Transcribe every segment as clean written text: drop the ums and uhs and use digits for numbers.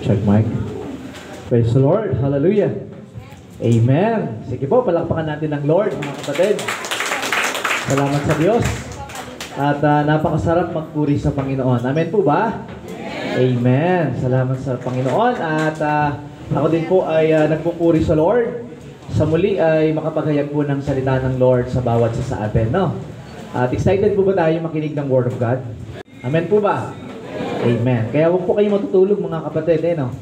Check mic. Praise the Lord. Hallelujah. Amen. Sige po, palakpakan natin ng Lord, mga kapatid. Salamat sa Diyos. At napakasarap magpuri sa Panginoon. Amen po ba? Amen. Salamat sa Panginoon. At ako din po ay nagpupuri sa Lord. Sa muli ay makapaghayag po ng salita ng Lord sa bawat isa sa atin, no? At excited po ba tayo makinig ng Word of God? Amen po ba? Amen. Kaya huwag po kayo matutulog, mga kapatid, no?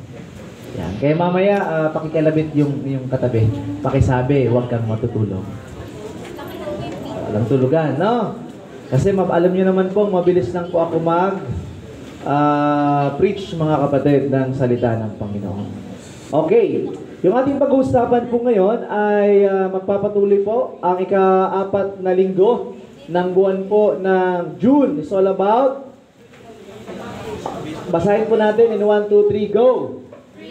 Yan. Kaya mamaya, pakikilabit yung katabi. Pakisabi, huwag kang matutulog. Walang tulugan, no? Kasi alam nyo naman po, mabilis lang po ako preach, mga kapatid, ng salita ng Panginoon. Okay. Yung ating pag-uusapan po ngayon ay magpapatuloy po ang ika-4 na linggo ng buwan po ng June. It's all about, basahin po natin in 1, 2, 3, go!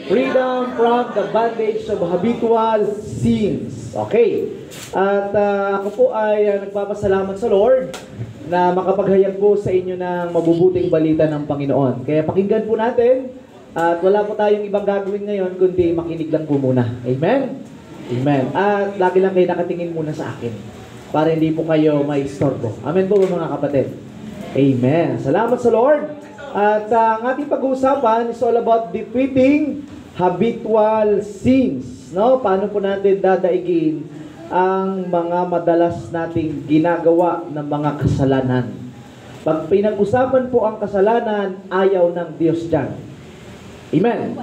Freedom from the bondage of habitual sins. Okay. At ako po ay nagpapasalamat sa Lord na makapaghayag po sa inyo ng mabubuting balita ng Panginoon. Kaya pakinggan po natin at wala po tayong ibang gagawin ngayon kundi makinig lang po muna. Amen? Amen. At lagi lang kayo nakatingin muna sa akin para hindi po kayo may istorbo. Amen po mga kapatid. Amen. Salamat sa Lord. At ang ating pag-uusapan is all about defeating habitual sins. No? Paano po natin dadaigin ang mga madalas nating ginagawa ng mga kasalanan. Pag pinag-usapan po ang kasalanan, ayaw ng Diyos dyan. Amen.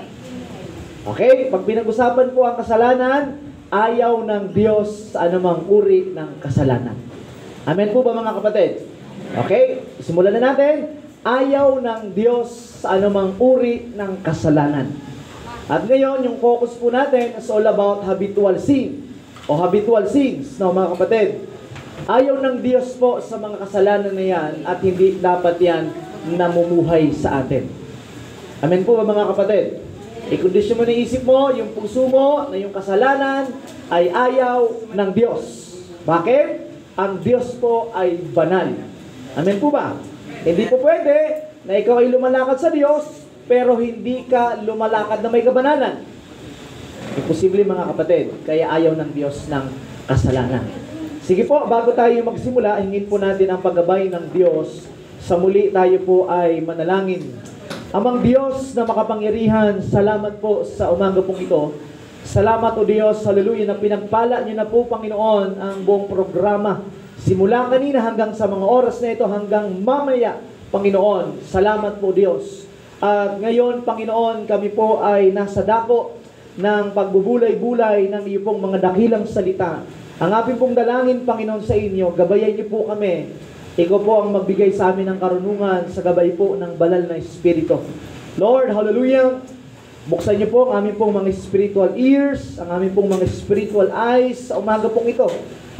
Okay? Pag pinag-usapan po ang kasalanan, ayaw ng Diyos sa anumang uri ng kasalanan. Amen po ba mga kapatid? Okay? Simulan na natin. Ayaw ng Diyos sa anumang uri ng kasalanan. At ngayon, yung focus po natin is all about habitual sin o habitual sins, no, mga kapatid. Ayaw ng Diyos po sa mga kasalanan na yan at hindi dapat yan namumuhay sa atin. Amen po ba mga kapatid? I-kondisyon mo na isip mo, yung puso mo na yung kasalanan ay ayaw ng Diyos. Bakit? Ang Diyos po ay banal. Amen po ba? Hindi po pwede na ikaw ay lumalakad sa Diyos, pero hindi ka lumalakad na may kabanalan. Imposible mga kapatid, kaya ayaw ng Diyos ng kasalanan. Sige po, bago tayo magsimula, hingin po natin ang paggabay ng Diyos. Sa muli tayo po ay manalangin. Amang Diyos na makapangyarihan, salamat po sa umaga pong ito. Salamat o Diyos, hallelujah, na pinagpala niyo na po, Panginoon, ang buong programa. Simula kanina hanggang sa mga oras na ito, hanggang mamaya, Panginoon. Salamat po, Diyos. At ngayon, Panginoon, kami po ay nasa dako ng pagbubulay-bulay ng iyo pong mga dakilang salita. Ang ating pong dalangin, Panginoon, sa inyo, gabayan niyo po kami. Ikaw po ang magbigay sa amin ng karunungan sa gabay po ng banal na Espiritu. Lord, hallelujah! Buksan niyo po ang aming pong mga spiritual ears, ang aming pong mga spiritual eyes sa umaga pong ito.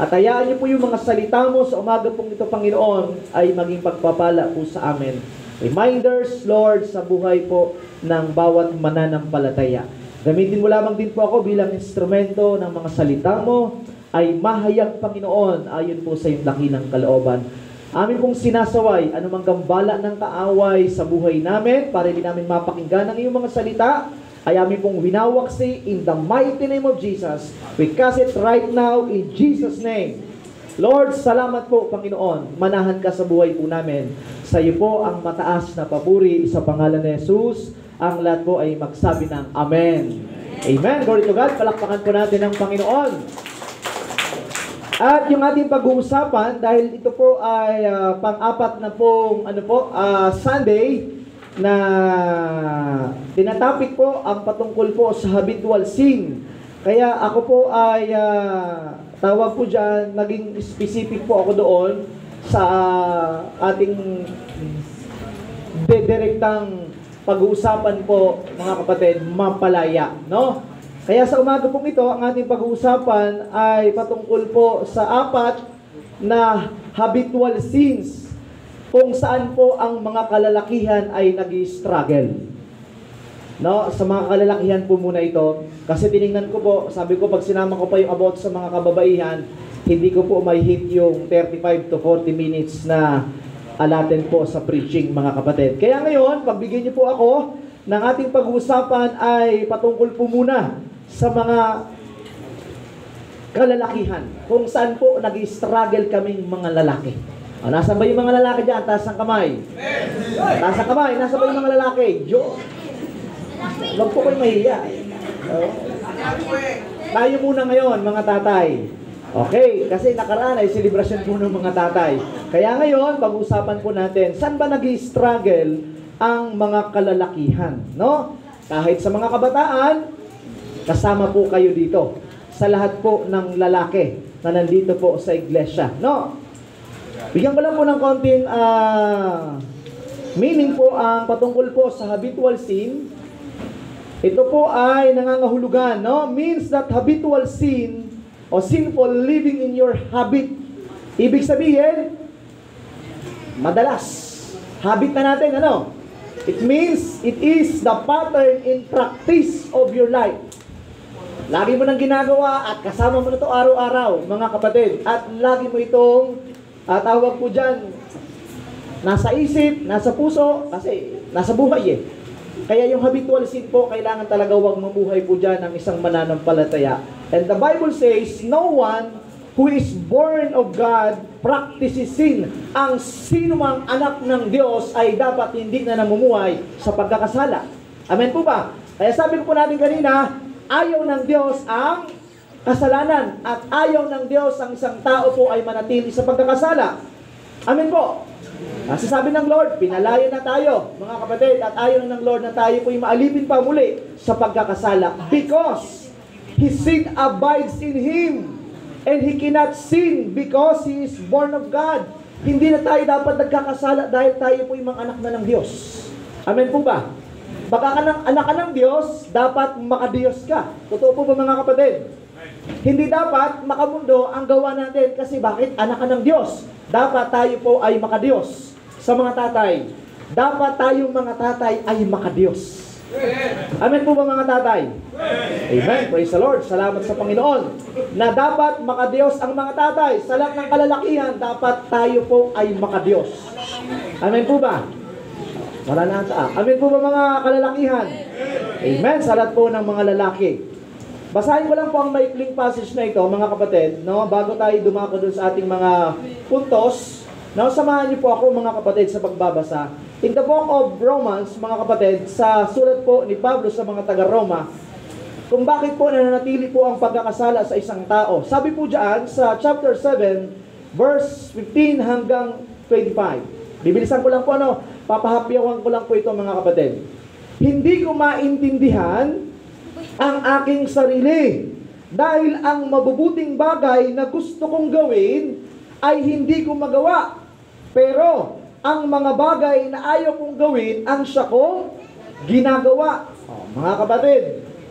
At hayaan niyo po yung mga salita mo sa umaga pong ito, Panginoon, ay maging pagpapala po sa amin. Reminders, Lord, sa buhay po ng bawat mananampalataya. Gamitin mo lamang din po ako bilang instrumento ng mga salita mo ay mahayag, Panginoon, ayon po sa iyong dakilang kalooban. Amin pong sinasaway anumang gambala ng kaaway sa buhay namin para hindi namin mapakinggan ang iyong mga salita ay amin pong winawaksi in the mighty name of Jesus. We cast it right now in Jesus' name. Lord, salamat po, Panginoon. Manahan ka sa buhay po namin. Sa iyo po ang mataas na papuri sa pangalan ni Jesus. Ang lahat po ay magsabi ng Amen. Amen. Glory to God. Palakpakan po natin ang Panginoon. At yung ating pag-uusapan, dahil ito po ay pang-apat na pong Sunday, na tinatapik po ang patungkol po sa habitual sin. Kaya ako po ay tawag po dyan, naging specific po ako doon sa ating direktang pag-uusapan po, mga kapatid, mapalaya, no? Kaya sa umaga pong ito, ang ating pag-uusapan ay patungkol po sa 4 na habitual sins, kung saan po ang mga kalalakihan ay nag-struggle. No, sa mga kalalakihan po muna ito. Kasi tiningnan ko po, sabi ko pag sinama ko pa yung about sa mga kababaihan, hindi ko po may hit yung 35 to 40 minutes na alatin po sa preaching, mga kapatid. Kaya ngayon, pagbigyan niyo po ako ng ating pag-uusapan ay patungkol po muna sa mga kalalakihan. Kung saan po nag-struggle kaming mga lalaki. O, nasaan ba yung mga lalaki dyan? Taas ang kamay. Taas ang kamay. Nasaan ba yung mga lalaki? Diyos. Huwag po kayo mahiya. Tayo muna ngayon, mga tatay. Okay, kasi nakaraan ay selebrasyon po ng mga tatay. Kaya ngayon, pag-usapan po natin, saan ba nag-struggle ang mga kalalakihan? No? Kahit sa mga kabataan, kasama po kayo dito. Sa lahat po ng lalaki na nandito po sa iglesia. No? Bigyan ko lang po ng konting meaning po ang patungkol po sa habitual sin. Ito po ay nangangahulugan, no? Means that habitual sin o sinful living in your habit. Ibig sabihin, madalas. Habit na natin, ano? It means it is the pattern in practice of your life. Lagi mo nang ginagawa at kasama mo na ito araw-araw, mga kapatid. At lagi mo itong tawag po dyan, nasa isip, nasa puso, kasi nasa buhay eh. Kaya yung habitual sin po, kailangan talaga wag mabuhay po dyan ng isang mananampalataya. And the Bible says, no one who is born of God practices sin. Ang sinumang anak ng Diyos ay dapat hindi na namumuhay sa pagkakasala. Amen po ba? Kaya sabi ko po natin kanina, ayaw ng Diyos ang kasalanan at ayaw ng Diyos ang isang tao po ay manatili sa pagkakasala. Amen po. Kasi sabi ng Lord, pinalaya na tayo, mga kapatid, at ayaw ng Lord na tayo po ay maalipin pa muli sa pagkakasala. Because His sin abides in Him and He cannot sin because He is born of God. Hindi na tayo dapat nagkakasala dahil tayo po ay mga anak na ng Diyos. Amen po ba? Baka ka ng anak ka ng Diyos, dapat makadiyos ka. Totoo po ba mga kapatid? Hindi dapat makamundo ang gawa natin kasi bakit? Anak ka ng Diyos. Dapat tayo po ay makadiyos. Sa mga tatay, dapat tayong mga tatay ay makadiyos. Amen po ba mga tatay? Amen. Praise the Lord. Salamat sa Panginoon na dapat makadiyos ang mga tatay. Sa lahat ng kalalakihan, dapat tayo po ay makadiyos. Amen po ba? Wala na ata. Amen po ba mga kalalakihan? Amen. Sa lahat po ng mga lalaki. Basahin ko lang po ang maikling passage na ito, mga kapatid, no? Bago tayo dumako dun sa ating mga puntos. No? Samahan niyo po ako, mga kapatid, sa pagbabasa. In the book of Romans, mga kapatid, sa sulat po ni Pablo sa mga taga-Roma, kung bakit po nananatili po ang pagkakasala sa isang tao. Sabi po dyan sa chapter 7, verse 15 hanggang 25. Bibilisan ko lang po, ano, papahapyawan ko lang po ito, mga kapatid. Hindi ko maintindihan ang aking sarili dahil ang mabubuting bagay na gusto kong gawin ay hindi ko magawa. Pero ang mga bagay na ayaw kong gawin, ang siya kong ginagawa. Mga kapatid,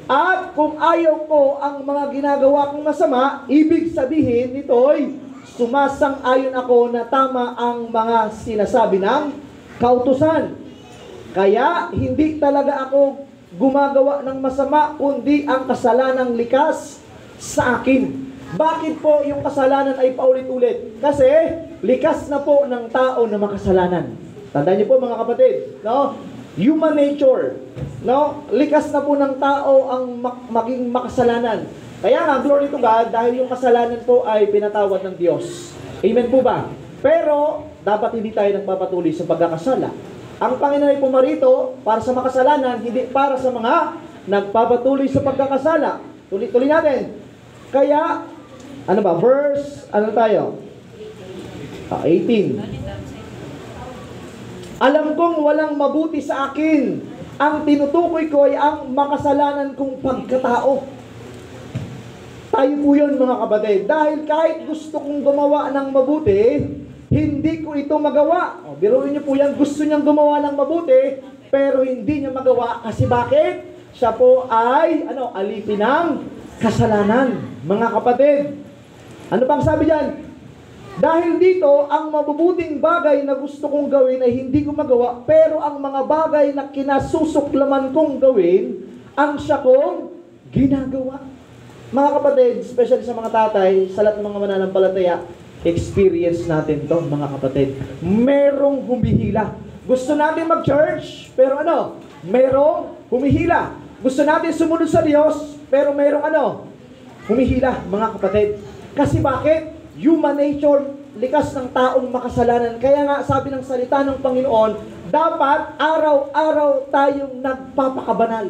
at kung ayaw ko ang mga ginagawa kong masama, ibig sabihin nito'y sumasang-ayon ako na tama ang mga sinasabi ng kautusan. Kaya hindi talaga ako gumagawa ng masama, kundi ang kasalanang likas sa akin. Bakit po yung kasalanan ay paulit-ulit? Kasi likas na po ng tao na makasalanan. Tandaan niyo po mga kapatid, no? Human nature, no? Likas na po ng tao ang maging makasalanan. Kaya nga, glory to God, dahil yung kasalanan po ay pinatawad ng Diyos. Amen po ba? Pero dapat hindi tayo nagpapatuloy sa pagkakasala. Ang Panginoon ay pumarito para sa makasalanan, hindi para sa mga nagpapatuloy sa pagkakasala. Tuloy-tuloy natin. Kaya, ano ba? Verse, ano tayo? 18. Alam kong walang mabuti sa akin. Ang tinutukoy ko ay ang makasalanan kong pagkatao. Tayo po yun, mga kapatid. Dahil kahit gusto kong gumawa ng mabuti, hindi ko ito magawa. Biruin niyo po yan, gusto niyang gumawa ng mabuti, pero hindi niya magawa. Kasi bakit? Siya po ay, alipin ng kasalanan. Mga kapatid, ano pang sabi diyan? Dahil dito, ang mabubuting bagay na gusto kong gawin ay hindi ko magawa, pero ang mga bagay na kinasusuklaman kong gawin, ang siya kong ginagawa. Mga kapatid, especially sa mga tatay, sa lahat ng mga mananampalataya, experience natin to, mga kapatid. Merong humihila. Gusto natin mag-church, pero merong humihila. Gusto natin sumunod sa Diyos, pero merong humihila, mga kapatid. Kasi bakit? Human nature, likas ng taong makasalanan. Kaya nga sabi ng salita ng Panginoon, dapat araw-araw tayong nagpapakabanal.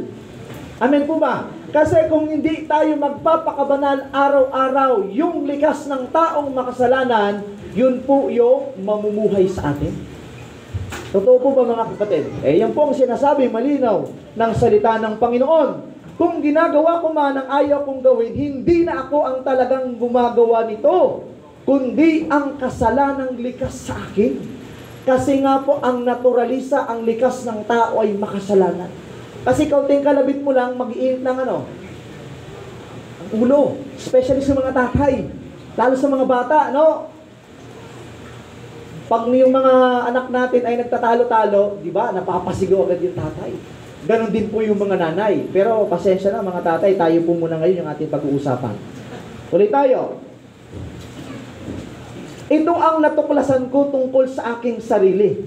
Amen po ba? Kasi kung hindi tayo magpapakabanal araw-araw, yung likas ng taong makasalanan, yun po yung mamumuhay sa atin. Totoo po ba mga kapatid? Yan po ang sinasabi malinaw ng salita ng Panginoon. Kung ginagawa ko man ang ayaw kong gawin, hindi na ako ang talagang gumagawa nito, kundi ang kasalanang likas sa akin. Kasi nga po, ang naturalisa, ang likas ng tao ay makasalanan. Kasi kaunting kalabit mo lang, mag-iinit ng ang ulo. Especially sa mga tatay. Lalo sa mga bata, Pag yung mga anak natin ay nagtatalo-talo, di ba, napapasigaw agad yung tatay. Ganon din po yung mga nanay. Pero pasensya na mga tatay, tayo po muna ngayon yung ating pag-uusapan. Ulit tayo. Ito ang natuklasan ko tungkol sa aking sarili.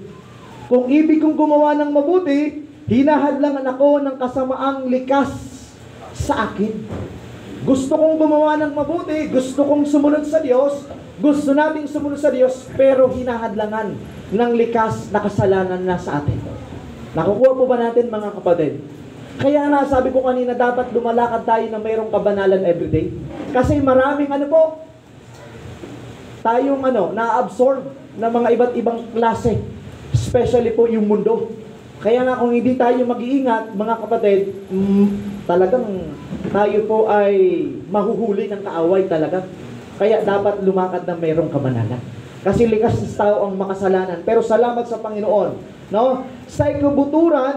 Kung ibig kong gumawa ng mabuti, hinahadlangan ako ng kasamaang likas sa akin. Gusto kong gumawa ng mabuti, gusto kong sumunod sa Diyos, gusto nating sumunod sa Diyos, pero hinahadlangan ng likas na kasalanan na sa atin. Nakukuha po ba natin mga kapatid? Kaya na sabi ko kanina, dapat lumalakad tayo na mayroong kabanalan everyday. Kasi maraming tayong na-absorb na mga iba't ibang klase. Especially po yung mundo. Kaya nga kung hindi tayo mag-iingat, mga kapatid, talagang tayo po ay mahuhuli ng kaaway talaga. Kaya dapat lumakad na mayroong kabanalan. Kasi likas sa tao ang makasalanan. Pero salamat sa Panginoon. Sa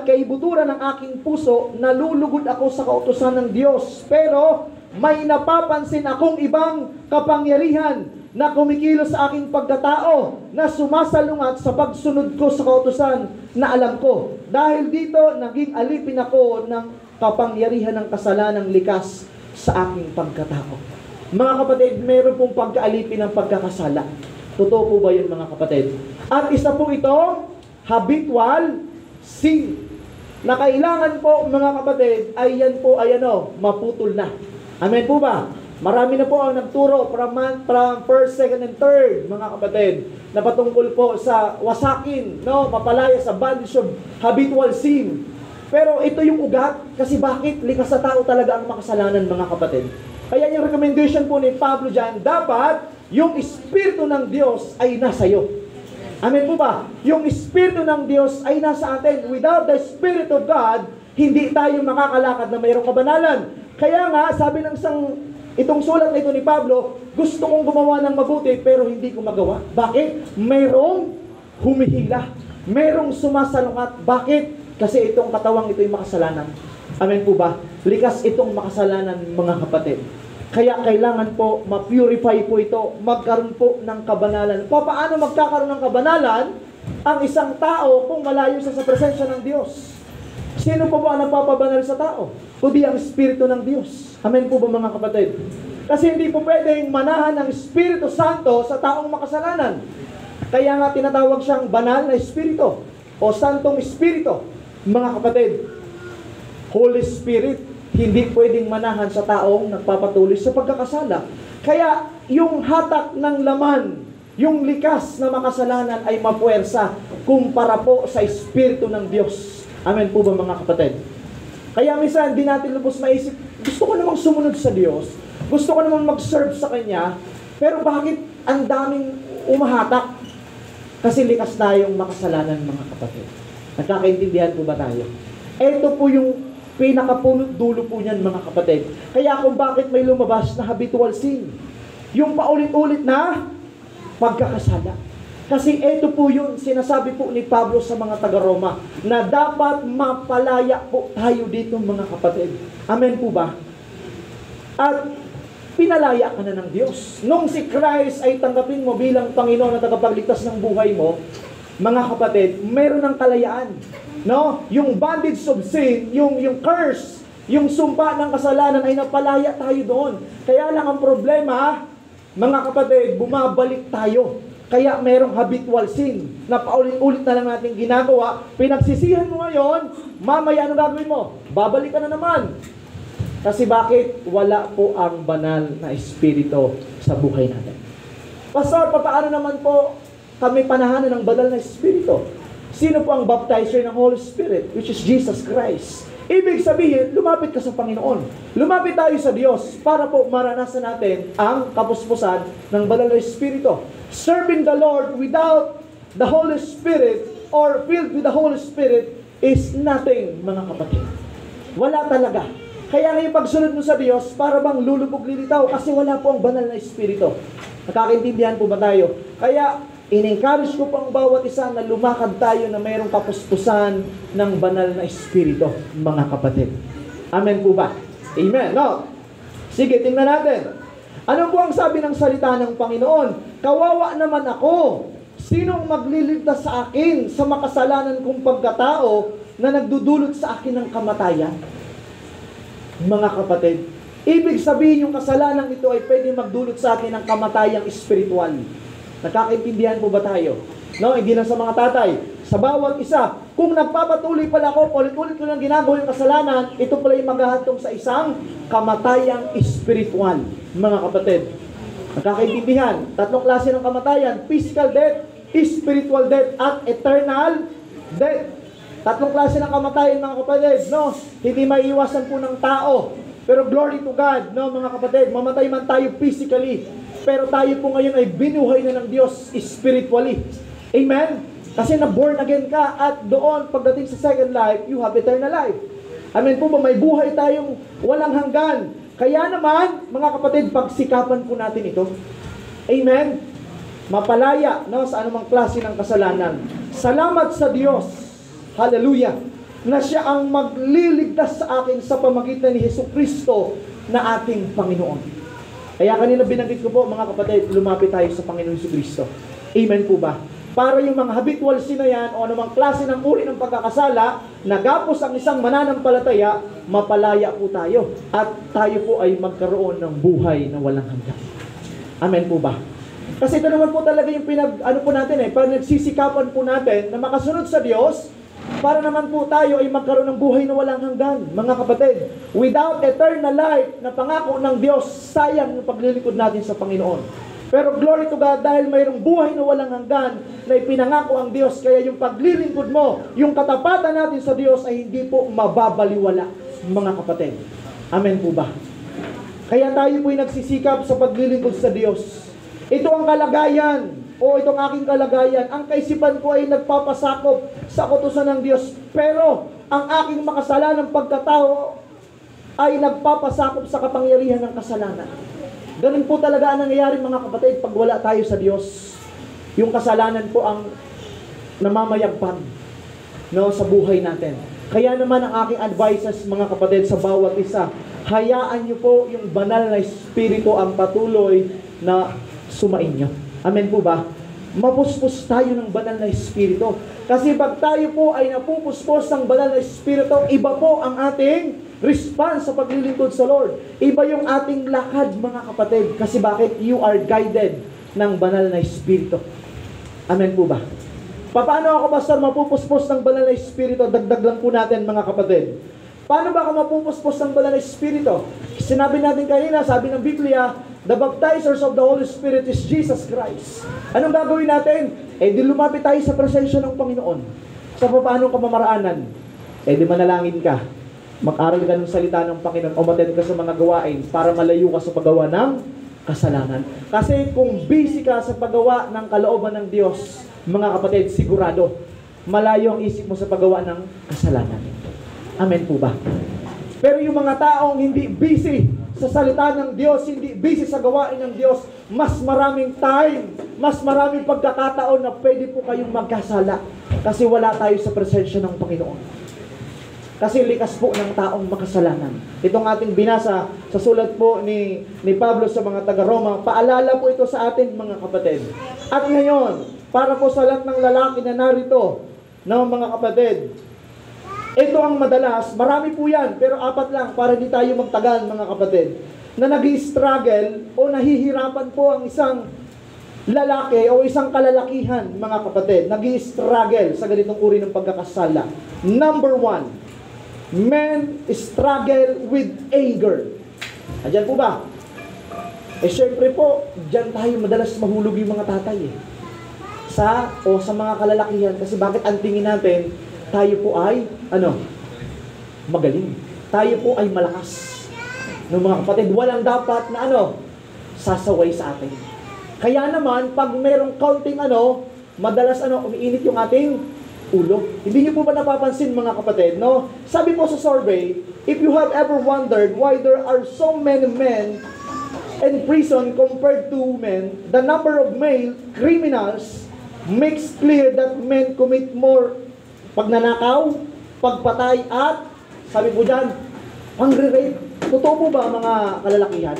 kaibuturan ng aking puso, nalulugod ako sa kautusan ng Diyos. Pero may napapansin akong ibang kapangyarihan na kumikilos sa aking pagkatao, na sumasalungat sa pagsunod ko sa kautusan na alam ko. Dahil dito, naging alipin ako ng kapangyarihan ng kasalanang likas sa aking pagkatao. Mga kapatid, meron pong pagkaalipin ng pagkakasala. Totoo po ba yun mga kapatid? At isa po ito, habitual sin. Na kailangan po mga kapatid, ay yan po ay maputol na. Amen po ba? Marami na po ang nagturo from first, second, and third, mga kapatid, na patungkol po sa wasakin, mapalaya sa bondage of habitual sin. Pero ito yung ugat, kasi bakit? Likas sa tao talaga ang makasalanan, mga kapatid. Kaya yung recommendation po ni Pablo dyan, dapat yung Espiritu ng Diyos ay nasa iyo. Amen po ba? Yung Espiritu ng Diyos ay nasa atin. Without the Spirit of God, hindi tayo makakalakad na mayroong kabanalan. Kaya nga, sabi ng itong sulat na ito ni Pablo, gusto kong gumawa ng mabuti pero hindi ko magawa. Bakit? Mayroong humihila. Mayroong sumasalungat. Bakit? Kasi itong katawang ito ay makasalanan. Amen po ba? Likas itong makasalanan, mga kapatid. Kaya kailangan po ma-purify po ito, magkaroon po ng kabanalan. Paano magkakaroon ng kabanalan ang isang tao kung malayo siya sa presensya ng Diyos? Sino po ba ang nagpapabanal sa tao? Kundi ang Espiritu ng Diyos. Amen po ba mga kapatid? Kasi hindi po pwedeng manahan ng Espiritu Santo sa taong makasalanan. Kaya nga tinatawag siyang banal na Espiritu o Santong Espiritu. Mga kapatid, Holy Spirit, hindi pwedeng manahan sa taong nagpapatuloy sa pagkakasala. Kaya yung hatak ng laman, yung likas na makasalanan ay mapuwersa kumpara po sa Espiritu ng Diyos. Amen po ba mga kapatid? Kaya minsan, hindi natin lubos maisip, gusto ko namang sumunod sa Diyos, gusto ko namang mag-serve sa Kanya, pero bakit ang daming umahatak? Kasi likas tayong makasalanan mga kapatid. Nagkakaintindihan po ba tayo? Ito po yung pinakapulot dulo po niyan mga kapatid. Kaya kung bakit may lumabas na habitual sin, yung paulit-ulit na pagkakasala. Kasi ito po yung sinasabi po ni Pablo sa mga taga-Roma, na dapat mapalaya po tayo dito mga kapatid. Amen po ba? At pinalaya ka na ng Diyos. Nung si Christ ay tanggapin mo bilang Panginoon na tagapagligtas ng buhay mo, mga kapatid, meron ng kalayaan. Yung bondage of sin, yung curse, yung sumpa ng kasalanan ay napalaya tayo doon. Kaya lang ang problema, mga kapatid, bumabalik tayo. Kaya merong habitual sin na paulit-ulit na lang natin ginagawa. Pinagsisihan mo ngayon, mamaya ano gagawin mo? Babalik ka na naman. Kasi bakit? Wala po ang banal na espiritu sa buhay natin. Pastor, paano naman po kami panahanan ng banal na espiritu? Sino po ang baptizer ng Holy Spirit? Which is Jesus Christ. Ibig sabihin, lumapit ka sa Panginoon. Lumapit tayo sa Diyos para po maranasan natin ang kapuspusan ng banal na espiritu. Serving the Lord without the Holy Spirit or filled with the Holy Spirit is nothing, mga kapatid. Wala talaga. Kaya ngayon pagsunod mo sa Diyos, para bang lulubog lilitaw kasi wala po ang banal na espiritu. Nakakaintindihan po ba tayo? Kaya in-encourage ko pang bawat isa na lumakad tayo na mayroong kapuspusan ng banal na espiritu, mga kapatid. Amen po ba? Amen. No? Sige, tingnan natin. Ano po ang sabi ng salita ng Panginoon? Kawawa naman ako. Sinong magliligtas sa akin sa makasalanan kong pagkatao na nagdudulot sa akin ng kamatayan? Mga kapatid, ibig sabihin yung kasalanan ito ay pwede magdulot sa akin ng kamatayang espiritual. Nakakaintindihan po ba tayo? No, hindi lang sa mga tatay. Sa bawat isa, kung nagpapatuloy pala ako, ulit-ulit ko lang ginagawa yung kasalanan, ito pala yung maghahantong sa isang kamatayang espiritual. Mga kapatid, nakakaintindihan, tatlong klase ng kamatayan: physical death, spiritual death, at eternal death. Tatlong klase ng kamatayan, mga kapatid, no? Hindi maiiwasan po ng tao. Pero glory to God, no, mga kapatid, mamatay man tayo physically, pero tayo po ngayon ay binuhay na ng Diyos spiritually. Amen? Kasi na-born again ka, at doon, pagdating sa second life, you have eternal life. Amen po ba? May buhay tayong walang hanggan. Kaya naman, mga kapatid, pagsikapan po natin ito. Amen? Mapalaya, no, sa anumang klase ng kasalanan. Salamat sa Diyos. Hallelujah. Na siya ang magliligtas sa akin sa pamagitan ni Jesucristo na ating Panginoon. Kaya kanina binanggit ko po, mga kapatid, lumapit tayo sa Panginoon Jesucristo. Amen po ba? Para yung mga habitual sin na yan o anumang klase ng uri ng pagkakasala, nagapos ang isang mananampalataya, mapalaya po tayo. At tayo po ay magkaroon ng buhay na walang hanggan. Amen po ba? Kasi ito naman po talaga yung nagsisikapan po natin na makasunod sa Diyos, para naman po tayo ay magkaroon ng buhay na walang hanggan. Mga kapatid, without eternal life na pangako ng Diyos, sayang yung paglilingkod natin sa Panginoon. Pero glory to God, dahil mayroong buhay na walang hanggan na ipinangako ang Diyos, kaya yung paglilingkod mo, yung katapatan natin sa Diyos ay hindi po mababaliwala, mga kapatid. Amen po ba? Kaya tayo po'y nagsisikap sa paglilingkod sa Diyos. Ito ang kalagayan, o itong aking kalagayan. Ang kaisipan ko ay nagpapasakop sa kautusan ng Diyos, pero ang aking makasalanang pagkatao ay nagpapasakop sa kapangyarihan ng kasalanan. Ganun po talaga ang nangyayari, mga kapatid, pag wala tayo sa Diyos. Yung kasalanan po ang namamayagpag, no, sa buhay natin. Kaya naman ang aking advices, mga kapatid, sa bawat isa, hayaan niyo po yung banal na espiritu ang patuloy na sumain niyo. Amen po ba? Mapuspos tayo ng banal na espiritu. Kasi pag tayo po ay napupuspos ng banal na espiritu, iba po ang ating response sa paglilingkod sa Lord. Iba yung ating lakad, mga kapatid. Kasi bakit? You are guided ng banal na espiritu. Amen po ba? Paano ako, pastor, mapupuspos ng banal na espiritu? Dagdag lang po natin, mga kapatid. Paano ba ako mapupuspos ng banal na espiritu? Sinabi natin kanina, sabi ng Biblia, the baptizers of the Holy Spirit is Jesus Christ. Anong gagawin natin? Di lumapit tayo sa presensya ng Panginoon. Sa paano ka mamaraanan? Di manalangin ka. Mag-aral ka ng salita ng Panginoon o matend ka sa mga gawain para malayo ka sa paggawa ng kasalanan. Kasi kung busy ka sa paggawa ng kalooban ng Diyos, mga kapatid, sigurado, malayo ang isip mo sa paggawa ng kasalanan. Amen po ba? Pero yung mga taong hindi busy sa salita ng Diyos, hindi busy sa gawain ng Diyos, mas maraming time, mas maraming pagkakataon na pwede po kayong magkasala kasi wala tayo sa presensya ng Panginoon. Kasi likas po ng taong makasalanan. Itong ating binasa sa sulat po ni Pablo sa mga taga-Roma, paalala po ito sa atin, mga kapatid. At ngayon, para po sa lahat ng lalaki na narito, mga kapatid, ito ang madalas, marami po yan, pero 4 lang para di tayo magtagal, mga kapatid, na nag-i-struggle o nahihirapan po ang isang lalaki o isang kalalakihan, mga kapatid, nag-i-struggle sa ganitong uri ng pagkakasala. Number 1, men struggle with anger. Andiyan po ba? Syempre po, dyan tayo madalas mahulog yung mga tatay sa mga kalalakihan. Kasi bakit ang tingin natin, tayo po ay, magaling. Tayo po ay malakas. No, mga kapatid, walang dapat na sasaway sa atin. Kaya naman, pag merong counting madalas umiinit yung ating ulo. Hindi niyo po ba napapansin, mga kapatid, no? Sabi po sa survey, if you have ever wondered why there are so many men in prison compared to women, the number of male criminals makes clear that men commit more pagnanakaw, pagpatay, at sabi po dyan, pangre-rape. Totoo po ba, mga kalalakihan?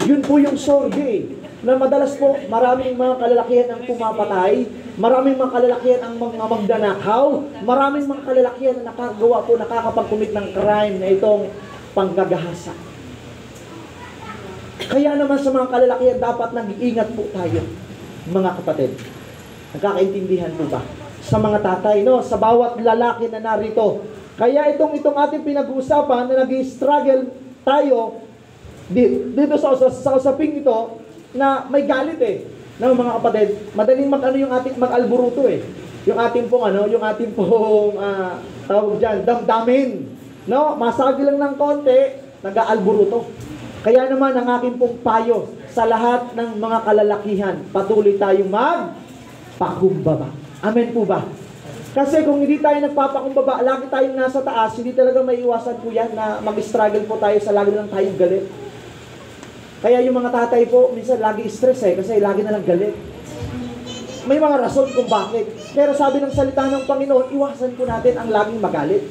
Yun po yung survey na madalas po maraming mga kalalakihan ang pumapatay, maraming mga kalalakihan ang mga magdanakaw, maraming mga kalalakihan na nakakapag-commit ng crime na itong panggagahasa. Kaya naman sa mga kalalakihan, dapat nag-iingat po tayo, mga kapatid. Nagkakaintindihan po ba? Sa mga tatay, no? Sa bawat lalaki na narito. Kaya itong ating pinag-uusapan na nag-i-struggle tayo dito sa usaping ito na may galit no, mga kapatid, madaling yung ating mag-alburuto Yung ating pong tawag diyan, damdamin. No, masagi lang ng konti, nag-aalburuto. Kaya naman ang aking pong payo sa lahat ng mga kalalakihan, patuloy tayong magpakumbaba. Amen po ba? Kasi kung hindi tayo nagpapakumbaba, lagi tayong nasa taas, hindi talaga may iwasan po yan na mag-struggle po tayo sa lagi lang tayong galit. Kaya yung mga tatay po, minsan lagi stress kasi lagi na lang galit. May mga rason kung bakit. Pero sabi ng salita ng Panginoon, iwasan po natin ang laging magalit.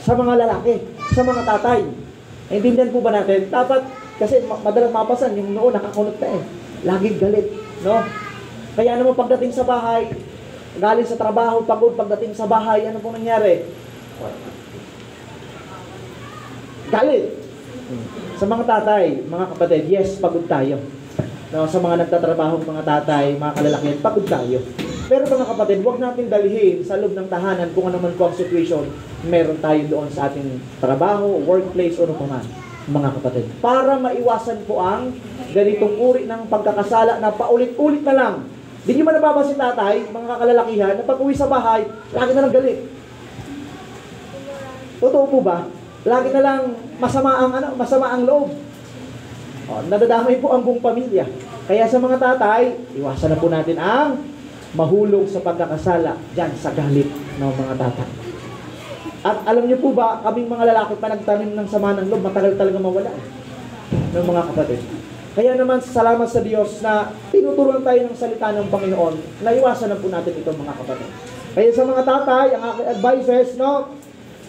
Sa mga lalaki, sa mga tatay. Naintindihan po ba natin? Dapat, kasi madalas mapasan, yung noon nakakunot na laging galit. No? Kaya naman pagdating sa bahay, galing sa trabaho, pagod, pagdating sa bahay, ano pong nangyari? Galit. Sa mga tatay, mga kapatid, yes, pagod tayo. No, sa mga nagtatrabaho, mga tatay, mga kalalakihan, pagod tayo. Pero mga kapatid, huwag natin dalhin sa loob ng tahanan kung ano man po ang situation, meron tayo doon sa ating trabaho, workplace, o ano pa man, mga kapatid. Para maiwasan po ang ganitong uri ng pagkakasala na paulit-ulit na lang. Di nyo man nababansin tatay, mga kalalakihan, na pag uwi sa bahay, lagi na lang galit. Totoo po ba? Lagi na lang masama ang loob. Nadadamay po ang buong pamilya. Kaya sa mga tatay, iwasan na po natin ang mahulog sa pagkakasala dyan sa galit ng mga tatay. At alam niyo po ba, kaming mga lalaki pa nagtanim ng sama ng loob, matagal talaga mawala ng mga kapatid. Kaya naman, salamat sa Diyos na tinuturuan tayo ng salita ng Panginoon na iwasan na po natin ito, mga kapatid. Kaya sa mga tatay, ang aking advices,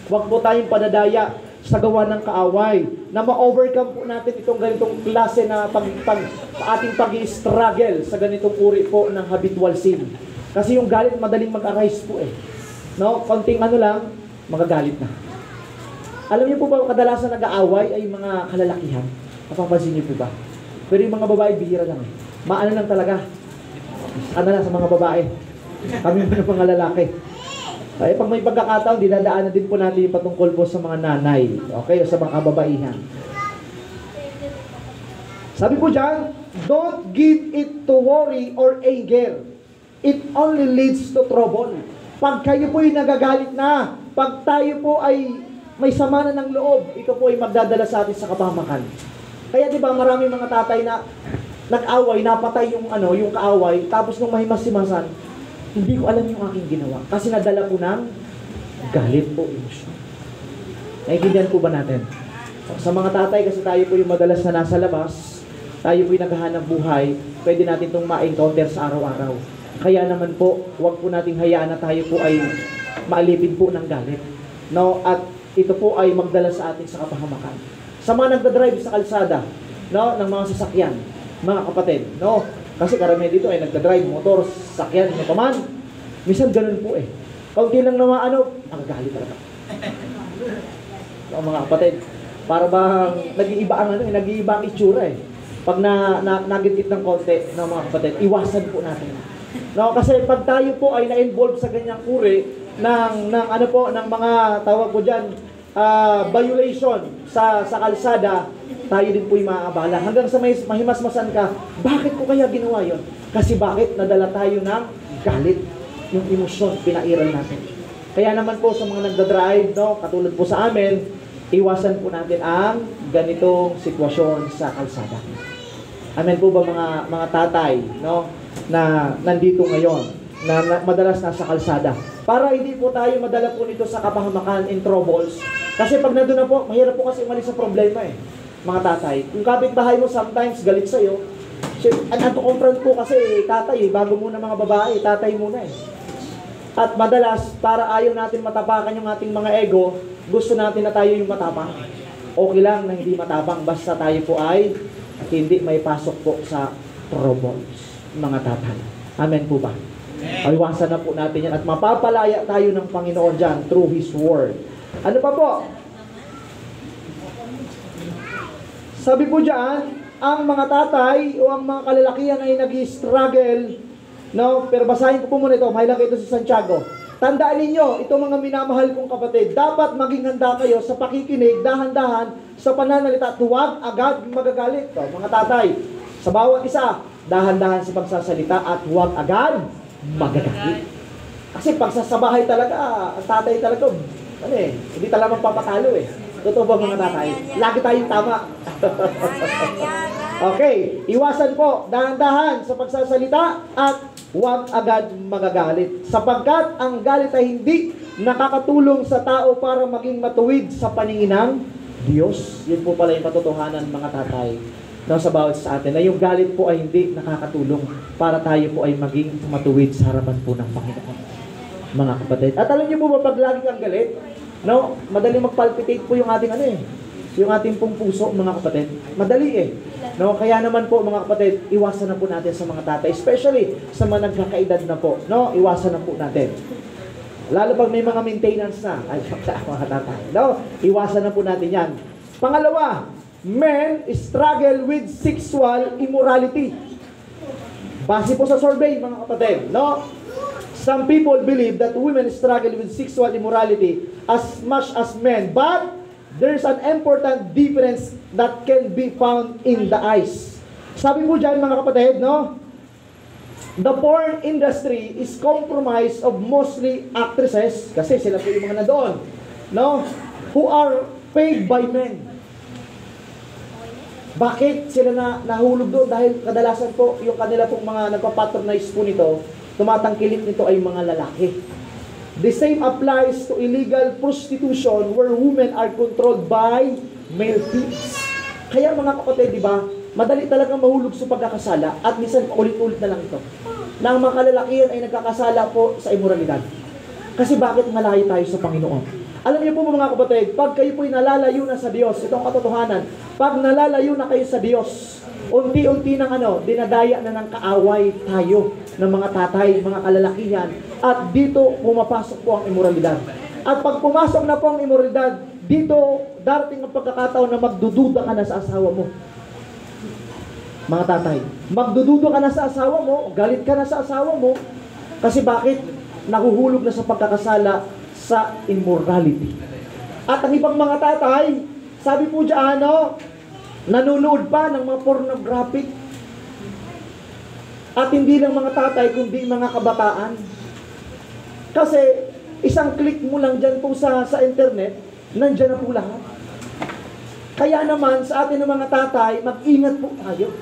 huwag po tayong padadaya sa gawa ng kaaway, na ma-overcome po natin itong ganitong klase na ating pag-i-struggle sa ganitong uri po ng habitual sin. Kasi yung galit madaling mag-arise po No? Konting lang, magagalit na. Alam niyo po ba, kadalasan nag-aaway ay mga kalalakihan? Napapansin niyo po ba? Pero yung mga babae, bihira lang Maano lang talaga. Lang sa mga babae. Kami mga lalaki. Kaya pag may pagkakataon, dinadaanan din po natin yung patungkol po sa mga nanay. Okay? O sa mga kababaihan. Sabi po dyan, don't give it to worry or anger. It only leads to trouble. Pag kayo po ay nagagalit na, pag tayo po ay may sama na ng loob, ito po ay magdadala sa atin sa kapahamakan. Kaya di ba maraming mga tatay na nag-away, napatay yung kaaway, tapos nung mahimas-himasan, hindi ko alam yung aking ginawa. Kasi nadala po ng galit po, emosyon. Naiintindihan po ba natin? Sa mga tatay, kasi tayo po yung madalas na nasa labas, tayo po yung naghahanap buhay, pwede natin itong ma-encounter sa araw-araw. Kaya naman po, huwag po nating hayaan na tayo po ay maalipin po ng galit. No? At ito po ay magdala sa atin sa kapahamakan. Sa mga nagdadrive sa kalsada, ng mga sasakyan, mga kapatid, kasi karamihan dito ay nagdadrive, motor, sasakyan, ano pa man. Minsan ganun po Kaunti lang naman magagalit talaga. Mga kapatid, para bang nag-iiba ang itsura Pag nagigit ng konti, no, mga kapatid, iwasan po natin. No, kasi pag tayo po ay na-involve sa ganyang uri ng mga tawag ko diyan, violation sa kalsada, tayo din po yung maaabala. Hanggang sa mahimasmasan ka, bakit ko kaya ginawa yon? Kasi bakit nadala tayo ng galit, yung emosyon, pinairal natin. Kaya naman po sa mga nagdadrive, no, katulad po sa amin, iwasan po natin ang ganitong sitwasyon sa kalsada. Amen po ba mga tatay, no, na nandito ngayon, na madalas nasa kalsada. Para hindi po tayo madala po nito sa kapahamakan in troubles. Kasi pag nandun na po, mahirap po kasi umalis sa problema eh, mga tatay. Kung kapitbahay mo sometimes galit sa'yo, and to confront po kasi tatay, bago muna mga babae, tatay muna eh. At madalas, para ayaw natin matapakan yung ating mga ego, gusto natin na tayo yung matapang. Okay lang na hindi matapang, basta tayo po ay hindi may pasok po sa troubles, mga tatay. Amen po ba? Iwasan na po natin yan at mapapalaya tayo ng Panginoon dyan through His Word. Ano pa po? Sabi po dyan, ang mga tatay o ang mga kalalakihan ay nag-struggle, no? Pero basahin ko po muna ito, mahilang ito sa Santiago. Tandaan ninyo, itong mga minamahal kong kapatid, dapat maging handa kayo sa pakikinig, dahan-dahan, sa pananalita, at huwag agad magagalit. So, mga tatay, sa bawat isa, dahan-dahan sa pagsasalita at huwag agad magagalit. Kasi pagsasabahay talaga, ang tatay talaga, hindi talaga magpapatalo eh. Totoo ba mga tatay? Lagi tayong tama. Okay, iwasan po, dahan-dahan sa pagsasalita at huwag agad magagalit. Sapagkat ang galit ay hindi nakakatulong sa tao para maging matuwid sa paningin ng Diyos. Yun po pala yung katotohanan mga tatay, no, sa bawat sa atin, na yung galit po ay hindi nakakatulong para tayo po ay maging matuwid sa harapan po ng Panginoon, mga kapatid. At alam niyo po ba, pag lagi kang galit, no, madali magpalpitate po yung ating yung ating pong puso, mga kapatid. Madali eh. No, kaya naman po mga kapatid, iwasan na po natin sa mga tatay, especially sa mga nagkakaedad na po, no, iwasan na po natin. Lalo pag may mga maintenance na, ay mga tatay, no, iwasan na po natin yan. Pangalawa, men struggle with sexual immorality. Base po sa survey, mga kapatid, no, some people believe that women struggle with sexual immorality as much as men, but there's an important difference that can be found in the eyes. Sabi po dyan mga kapatid, no? The porn industry is comprised of mostly actresses, kasi sila po yung mga nandoon, no? Who are paid by men. Bakit sila nahulog doon? Dahil kadalasan po, yung kanila pong mga nagpapatronize po nito, tumatangkilik nito ay mga lalaki. The same applies to illegal prostitution where women are controlled by male thieves. Kaya mga kapatid, di ba, madali talagang mahulog sa pagkakasala at minsan ulit-ulit na lang ito. Na ang mga kalalakihan ay nagkakasala po sa immoralidad. Kasi bakit malayo tayo sa Panginoon? Alam niyo po mga kapatid, pag kayo po'y nalalayo na sa Diyos, itong katotohanan, pag nalalayo na kayo sa Diyos, unti-unti ng dinadaya na ng kaaway tayo ng mga tatay, mga kalalakihan, at dito pumapasok po ang immoralidad. At pag pumasok na po ang immoralidad, dito darating ang pagkakataon na magdududa ka na sa asawa mo. Mga tatay, magdududa ka na sa asawa mo, galit ka na sa asawa mo, kasi bakit? Nahuhulog na sa pagkakasala sa immorality. At ang ibang mga tatay, sabi po dyan, nanonood pa ng mga pornographic. At hindi lang mga tatay, kundi mga kabataan. Kasi isang click mo lang dyan po sa internet, nandyan na po lahat. Kaya naman sa atin ng mga tatay, mag-ingat po tayo.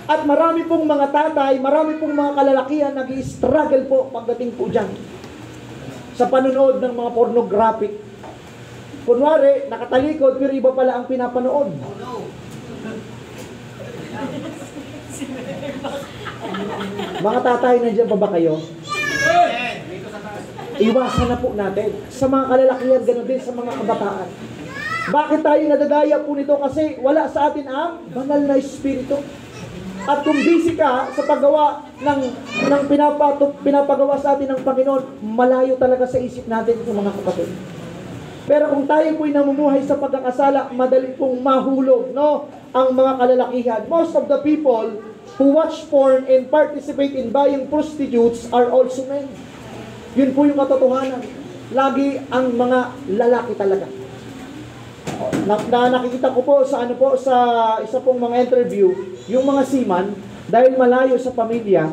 At marami pong mga tatay, marami pong mga kalalakihan nag-i-struggle po pagdating po dyan sa panonood ng mga pornographic. Kunwari, nakatalikod, pero iba pala ang pinapanood. Mga tatay, nandiyan pa ba kayo? Iwasan na po natin. Sa mga kalalakihan, ganoon din sa mga kabataan. Bakit tayo nadadaya po nito? Kasi wala sa atin ang banal na espiritu. At kung busy ka sa paggawa ng pinapagawa sa atin ng Panginoon, malayo talaga sa isip natin itong mga kapatid. Pero kung tayo po'y namumuhay sa pagkakasala, madali pong mahulog, no? Ang mga kalalakihan. Most of the people who watch porn and participate in buying prostitutes are also men. Yun po yung katotohanan. Lagi ang mga lalaki talaga. Nakikita ko po sa isa pong mga interview, yung mga seaman, dahil malayo sa pamilya,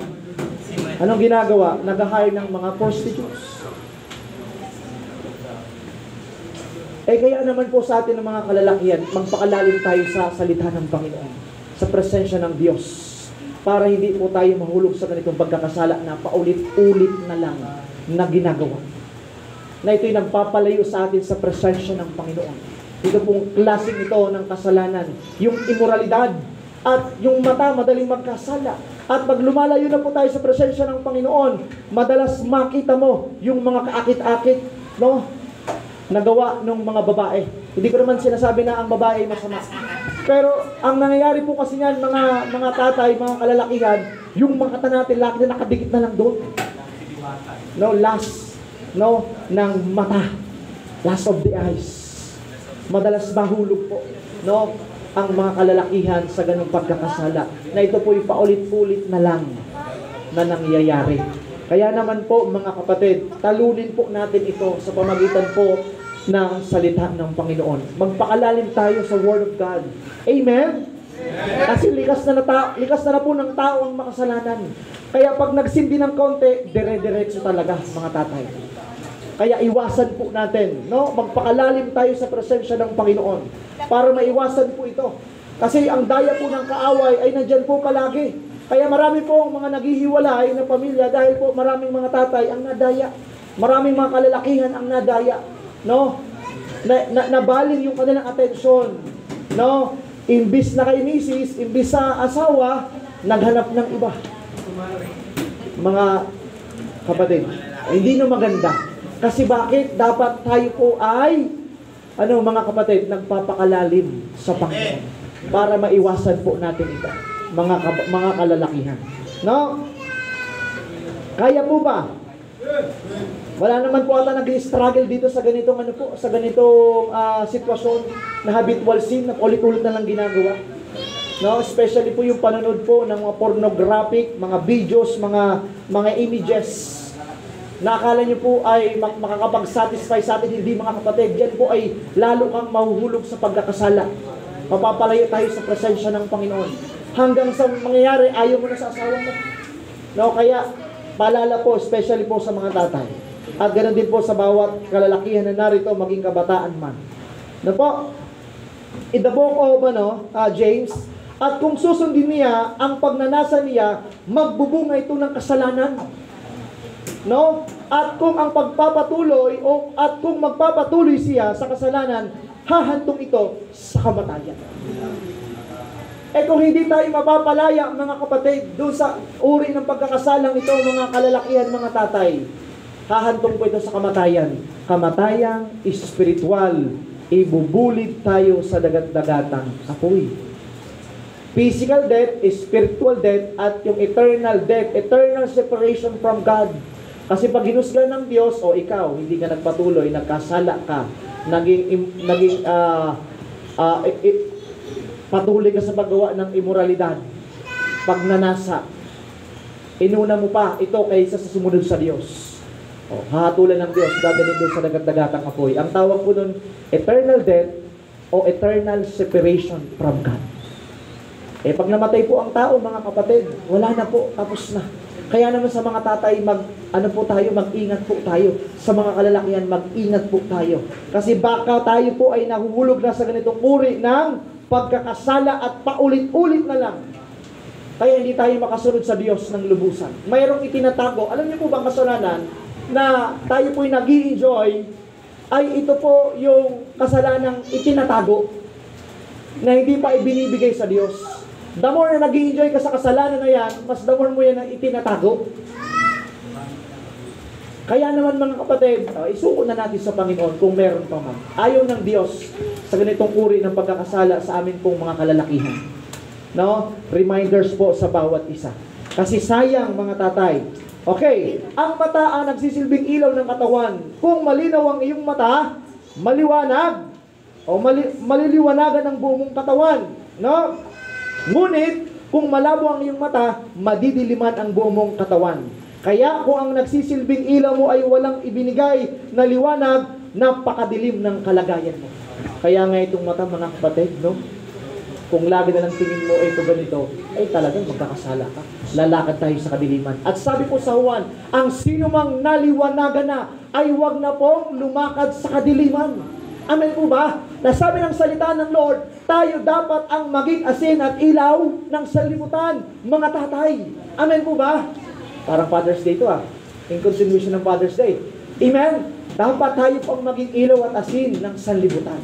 anong ginagawa? Nag-hire ng mga prostitutes. Kaya naman po sa atin ng mga kalalakihan, magpakalalim tayo sa salita ng Panginoon, sa presensya ng Diyos, para hindi po tayo mahulog sa ganitong pagkakasala na paulit-ulit na lang na ginagawa. Na ito'y nagpapalayo sa atin sa presensya ng Panginoon. Ito pong klaseng ito ng kasalanan, yung immoralidad at yung mata madaling magkasala. At pag lumalayo na po tayo sa presensya ng Panginoon, madalas makita mo yung mga kaakit-akit, no? Nagawa ng mga babae. Hindi ko naman sinasabi na ang babae ay masama. Pero ang nangyayari po kasi niyan, mga tatay, mga kalalakihan, yung mga kata natin, laki na nakadikit na lang doon. No, last, no, ng mata. Last of the eyes. Madalas mahulog po, no, ang mga kalalakihan sa ganung pagkakasala. Na ito po yung paulit-ulit na lang na nangyayari. Kaya naman po mga kapatid, talunin po natin ito sa pamagitan po ng salita ng Panginoon. Magpakalalim tayo sa Word of God. Amen? Kasi likas na po ng tao ang makasalanan. Kaya pag nagsindi ng konti, dire-diretso talaga mga tatay. Kaya iwasan po natin, no? Magpakalalim tayo sa presensya ng Panginoon para maiwasan po ito. Kasi ang daya po ng kaaway ay nandyan po palagi. Kaya marami po mga naghihiwalay na pamilya dahil po maraming mga tatay ang nadaya. Maraming mga kalalakihan ang nadaya. No? Nabalin yung kanilang atensyon. No? Imbis na kay misis, imbis sa asawa, naghanap ng iba. Mga kapatid, hindi na maganda. Kasi bakit? Dapat tayo po ay, mga kapatid, nagpapakalalim sa Panginoon para maiwasan po natin ito. Mga kalalakihan. No? Kaya po ba? Wala naman po ata nag-struggle dito sa ganitong sitwasyon na habitual sin na ulit-ulit na lang ginagawa. No, especially po yung panonood po ng mga pornographic, mga videos, mga images. Na akala niyo po ay makakapag-satisfy sa atin, hindi mga kapatid. Yan po ay lalo kang mahuhulog sa pagkakasala. Mapapalayo tayo sa presensya ng Panginoon. Hanggang sa mangyayari, ayaw mo na sa asawa mo. No, kaya paalala po, especially po sa mga tatay. At ganoon din po sa bawat kalalakihan na narito, maging kabataan man. Na po, in the book of James, at kung susundin niya ang pagnanasa niya, magbubunga ito ng kasalanan. No? At kung ang pagpapatuloy at kung magpapatuloy siya sa kasalanan, hahantong ito sa kamatayan. Kung hindi tayo mapapalaya, mga kapatid, doon sa uri ng pagkakasalang ito, mga kalalakihan, mga tatay, hahantong po ito sa kamatayan. Kamatayang espiritual, ibubulid tayo sa dagat-dagatang apoy. Physical death, spiritual death, at yung eternal death, eternal separation from God. Kasi pag hinusgan ng Diyos, ikaw, hindi ka nagpatuloy, nagkasala ka, patuloy ka sa paggawa ng immoralidad, pagnanasa, inuna mo pa ito kaysa sa sumunod sa Diyos. Hahatulan ng Diyos, dadalhin doon sa dagat-dagatang apoy. Ang tawag po doon, eternal death o eternal separation from God. Pag namatay po ang tao, mga kapatid, wala na po, tapos na. Kaya naman sa mga tatay, mag-ingat po tayo. Sa mga kalalakihan, mag-ingat po tayo. Kasi baka tayo po ay nahuhulog na sa ganitong uri ng pagkakasala at paulit-ulit na lang. Kaya hindi tayo makasunod sa Diyos ng lubusan. Mayroong itinatago. Alam niyo po bang kasalanan na tayo po'y nag-i-enjoy ay ito po yung kasalanang itinatago na hindi pa ibinibigay sa Diyos. The more na nag-i-enjoy ka sa kasalanan na yan, mas the more mo yan ang itinatago. Kaya naman mga kapatid, isuko na natin sa Panginoon kung meron pa man. Ayaw ng Diyos sa ganitong uri ng pagkakasala sa amin pong mga kalalakihan. No? Reminders po sa bawat isa. Kasi sayang mga tatay. Okay, ang mata ang nagsisilbing ilaw ng katawan. Kung malinaw ang iyong mata, maliwanag o maliliwanagan ang buong mong katawan, no? Ngunit kung malabo ang iyong mata, madidiliman ang buong mong katawan. Kaya kung ang nagsisilbing ilaw mo ay walang ibinigay na liwanag, napakadilim ng kalagayan mo. Kaya nga itong mata, mga kapatid, no? Kung lagi na lang tingin mo ito ganito, ay talagang magkakasala ka. Lalakad tayo sa kadiliman. At sabi po sa Juan, ang sino mang naliwanagan na, ay wag na pong lumakad sa kadiliman. Amen po ba? Nasabi ng salita ng Lord, tayo dapat ang maging asin at ilaw ng sanlibutan, mga tatay. Amen po ba? Parang Father's Day ito in continuation ng Father's Day. Amen? Dapat tayo pang maging ilaw at asin ng sanlibutan.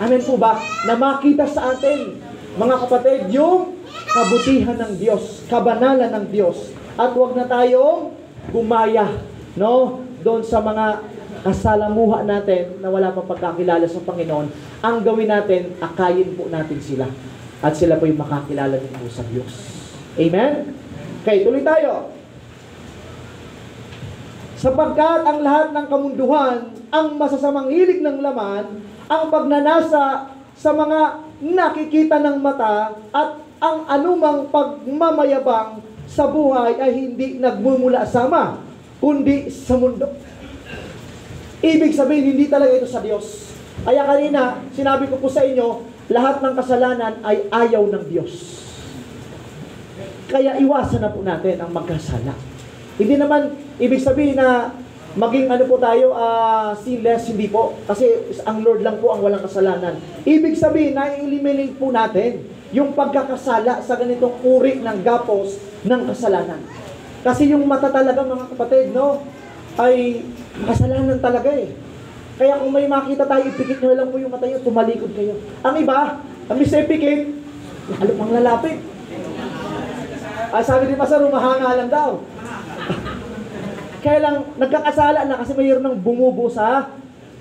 Amen po ba? Na makita sa atin, mga kapatid, yung kabutihan ng Diyos, kabanalan ng Diyos. At huwag na tayong gumaya, no? Doon sa mga kasalamuha natin na wala pang pagkakilala sa Panginoon. Ang gawin natin, akayin po natin sila. At sila po yung makakilala din po sa Diyos. Amen? Okay, tuloy tayo. Sapagkat ang lahat ng kamunduhan, ang masasamang hilig ng laman, ang pagnanasa sa mga nakikita ng mata, at ang anumang pagmamayabang sa buhay ay hindi nagmumula sa Ama, kundi sa mundo. Ibig sabihin, hindi talaga ito sa Diyos. Kaya kanina, sinabi ko po sa inyo, lahat ng kasalanan ay ayaw ng Diyos. Kaya iwasan na po natin ang magkasala. Hindi naman ibig sabihin na maging ano po tayo, sinless, hindi po. Kasi ang Lord lang po ang walang kasalanan. Ibig sabihin na i-eliminate po natin yung pagkakasala sa ganitong uri ng gapos ng kasalanan. Kasi yung mata talaga, mga kapatid, no, ay kasalanan talaga eh. Kaya kung may makita tayo, ipikit nyo lang po yung mata nyo, tumalikod kayo. Ang iba, ang isa ipikit, lalo pang lalapit. Sabi ni Pastor, rumahanga lang daw. Kaya lang, nagkakasala na kasi mayroon ng bumubo sa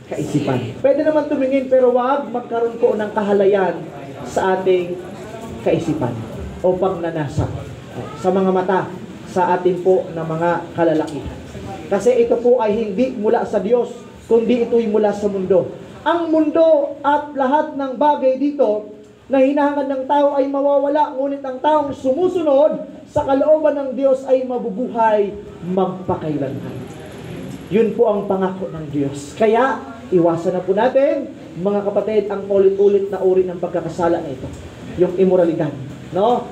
kaisipan. Pwede naman tumingin, pero wag magkaroon po ng kahalayan sa ating kaisipan o pangnanasa sa mga mata sa atin po na mga kalalakihan. Kasi ito po ay hindi mula sa Diyos, kundi ito'y mula sa mundo. Ang mundo at lahat ng bagay dito na hinahangad ng tao ay mawawala, ngunit ang taong sumusunod sa kalooban ng Diyos ay mabubuhay magpakailanman. Yun po ang pangako ng Diyos. Kaya, iwasan na po natin, mga kapatid, ang ulit-ulit na uri ng pagkakasala na ito. Yung immoralidad. No?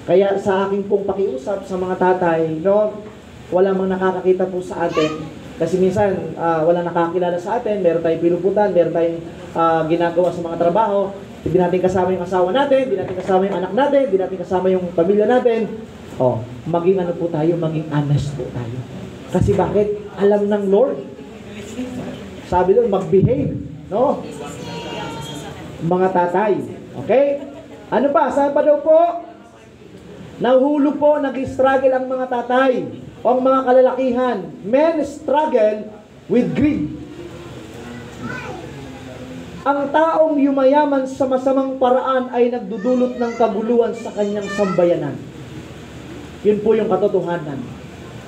Kaya sa aking pong pakiusap sa mga tatay, no, wala mang nakakakita po sa atin. Kasi minsan, wala nakakilala sa atin, meron tayong pinuputan, meron tayong ginagawa sa mga trabaho, hindi natin kasama yung asawa natin, hindi natin kasama yung anak natin, hindi natin kasama yung pamilya natin. Maging ano po tayo, maging honest po tayo. Kasi bakit? Alam ng Lord. Sabi doon, mag-behave. No? Mga tatay. Okay? Ano pa? Saan pa daw po? Nahulog po, nag-struggle ang mga tatay o ang mga kalalakihan. Men struggle with greed. Ang taong yumayaman sa masamang paraan ay nagdudulot ng kaguluhan sa kanyang sambayanan. Yun po yung katotohanan.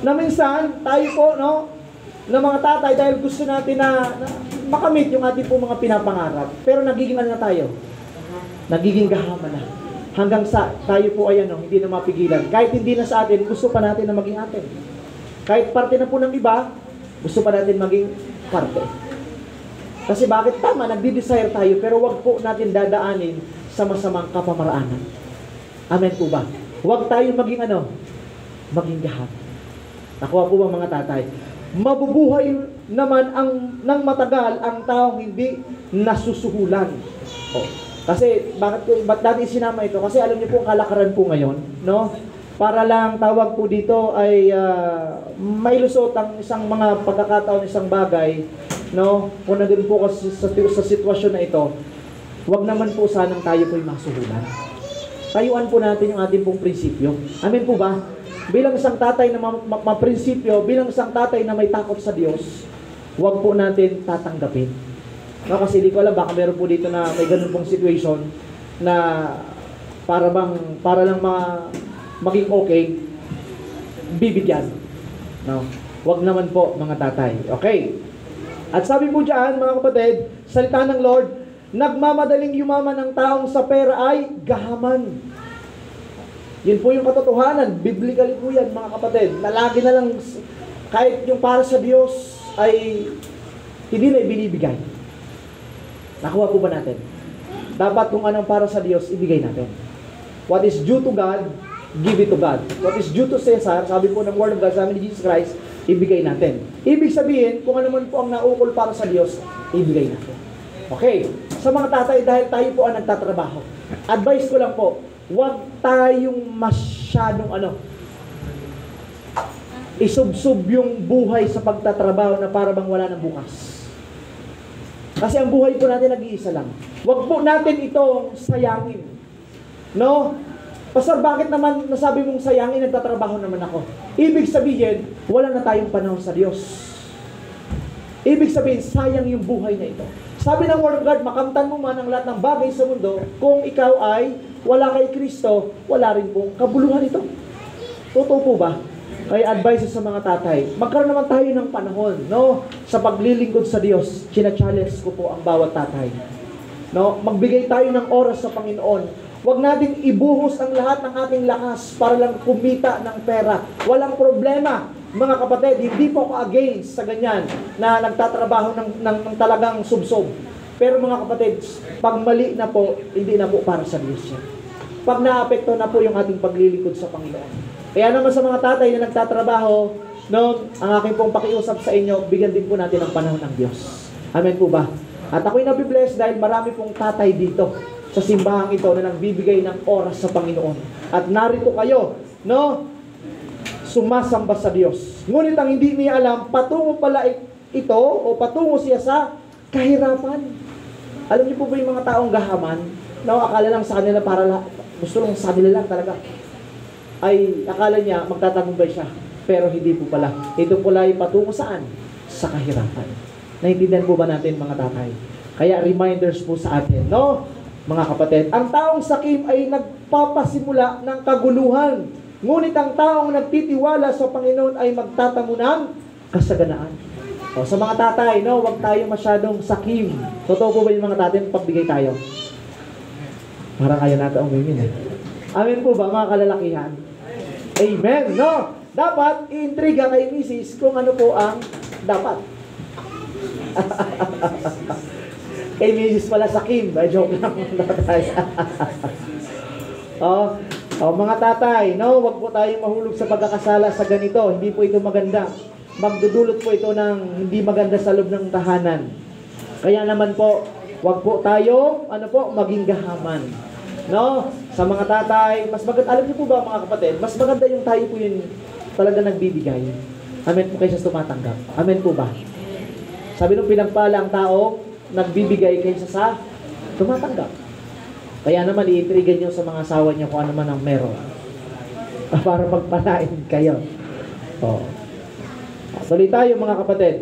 Na minsan, tayo po, no, na mga tatay, dahil gusto natin na makamit yung ating po mga pinapangarap, pero nagiging ano na tayo? Nagiging gahaman na. Hanggang sa tayo po ay hindi na mapigilan. Kahit hindi na sa atin, gusto pa natin na maging atin. Kahit parte na po ng iba, gusto pa natin maging parte. Kasi bakit? Tama, nagdi-desire tayo, pero wag po natin dadaanin sa masamang kapamaraanan. Amen po ba? Wag tayo maging maging gahat. Nakuha po ba mga tatay? Mabubuhay naman ng matagal ang taong hindi nasusuhulan. Kasi, ba't natin sinama ito? Kasi alam niyo po, kalakaran po ngayon, no? Para lang tawag po dito ay may lusot ang isang mga pagkakataon, isang bagay, no? Kung nandun po kasi sa sitwasyon na ito, wag naman po sanang tayo po'y masuhulan. Tayuan po natin yung ating pong prinsipyo. Amen po ba? Bilang isang tatay na maprinsipyo, bilang isang tatay na may takot sa Diyos, wag po natin tatanggapin. No, kasi di ko alam, baka meron po dito na may ganun pong situation na para lang maging okay, bibigyan. No? Wag naman po mga tatay. Okay. At sabi po dyan, mga kapatid, salita ng Lord, nagmamadaling yumaman ng taong sa pera ay gahaman. Yun po yung katotohanan. Biblically po yan, mga kapatid. Na lagi na lang, kahit yung para sa Diyos ay hindi na ibinibigay. Nakuha po ba natin? Dapat kung anong para sa Diyos, ibigay natin. What is due to God, give it to God. What is due to Caesar, sabi po ng Word of God, sabi ni Jesus Christ, ibigay natin. Ibig sabihin, kung ano man po ang naukol para sa Diyos, ibigay natin. Okay. Sa mga tatay, dahil tayo po ang nagtatrabaho, advice ko lang po, huwag tayong masyadong isubsob yung buhay sa pagtatrabaho na para bang wala ng bukas. Kasi ang buhay po natin nag-iisa lang. Huwag po natin itong sayangin. No? Pastor, bakit naman nasabi mong sayangin, nagtatrabaho naman ako? Ibig sabihin, wala na tayong panahon sa Diyos. Ibig sabihin, sayang yung buhay na ito. Sabi ng Word of God, makamtan mo man ang lahat ng bagay sa mundo, kung ikaw ay wala kay Kristo, wala rin pong kabuluhan ito. Totoo po ba? Kaya advice sa mga tatay, magkaroon naman tayo ng panahon, no? Sa paglilingkod sa Diyos, china-challenge ko po ang bawat tatay. No? Magbigay tayo ng oras sa Panginoon. Huwag natin ibuhos ang lahat ng ating lakas para lang kumita ng pera. Walang problema, mga kapatid, hindi po ako against sa ganyan na nagtatrabaho ng talagang subsob. Pero mga kapatid, pag mali na po, hindi na po para sa Diyos yan. Pag naapekto na po yung ating paglilingkod sa Panginoon. Kaya naman sa mga tatay na nagtatrabaho, no, ang aking pong pakiusap sa inyo, bigyan din po natin ang panahon ng Diyos. Amen po ba? At ako'y nabibless dahil marami pong tatay dito sa simbahang ito na nagbibigay ng oras sa Panginoon. At narito kayo, no, sumasamba sa Diyos. Ngunit ang hindi niya alam, patungo pala ito o patungo siya sa kahirapan. Alam niyo po ba yung mga taong gahaman? No, akala lang sa kanila gusto lang sa kanila lang talaga. Ay akala niya magtatagumpay siya, pero hindi po pala. Ito pala ay patungo saan? Sa kahirapan. Naintindihan po ba natin, mga tatay? Kaya reminders po sa atin, no? Mga kapatid, ang taong sakim ay nagpapasimula ng kaguluhan. Ngunit ang taong nagtitiwala sa Panginoon ay magtatamo ng kasaganaan. O, sa mga tatay, no, huwag tayo masyadong sakim. Totoo po ba yung mga tatay, pagbigay tayo? Parang kaya natin umimin eh. Amen po ba, mga kalalakihan? Amen, no? Dapat, iintriga kay misis kung ano po ang dapat. Kay misis pala sa Kim. Joke lang mga tatay. Mga tatay, no? Huwag po tayong mahulog sa pagkakasala sa ganito. Hindi po ito maganda. Magdudulot po ito ng hindi maganda sa loob ng tahanan. Kaya naman po, huwag po tayong, maging gahaman. No? Sa mga tatay, mas maganda, alam niyo po ba mga kapatid, mas maganda yung tayo po yung talaga nagbibigay. Amen po kaysa tumatanggap. Amen po ba? Sabi nung pinagpala ang tao, nagbibigay kaysa sa tumatanggap. Kaya naman i-intrigan nyo sa mga asawa nyo kung ano man ang meron. Para magpalain kayo. Tuloy tayo mga kapatid.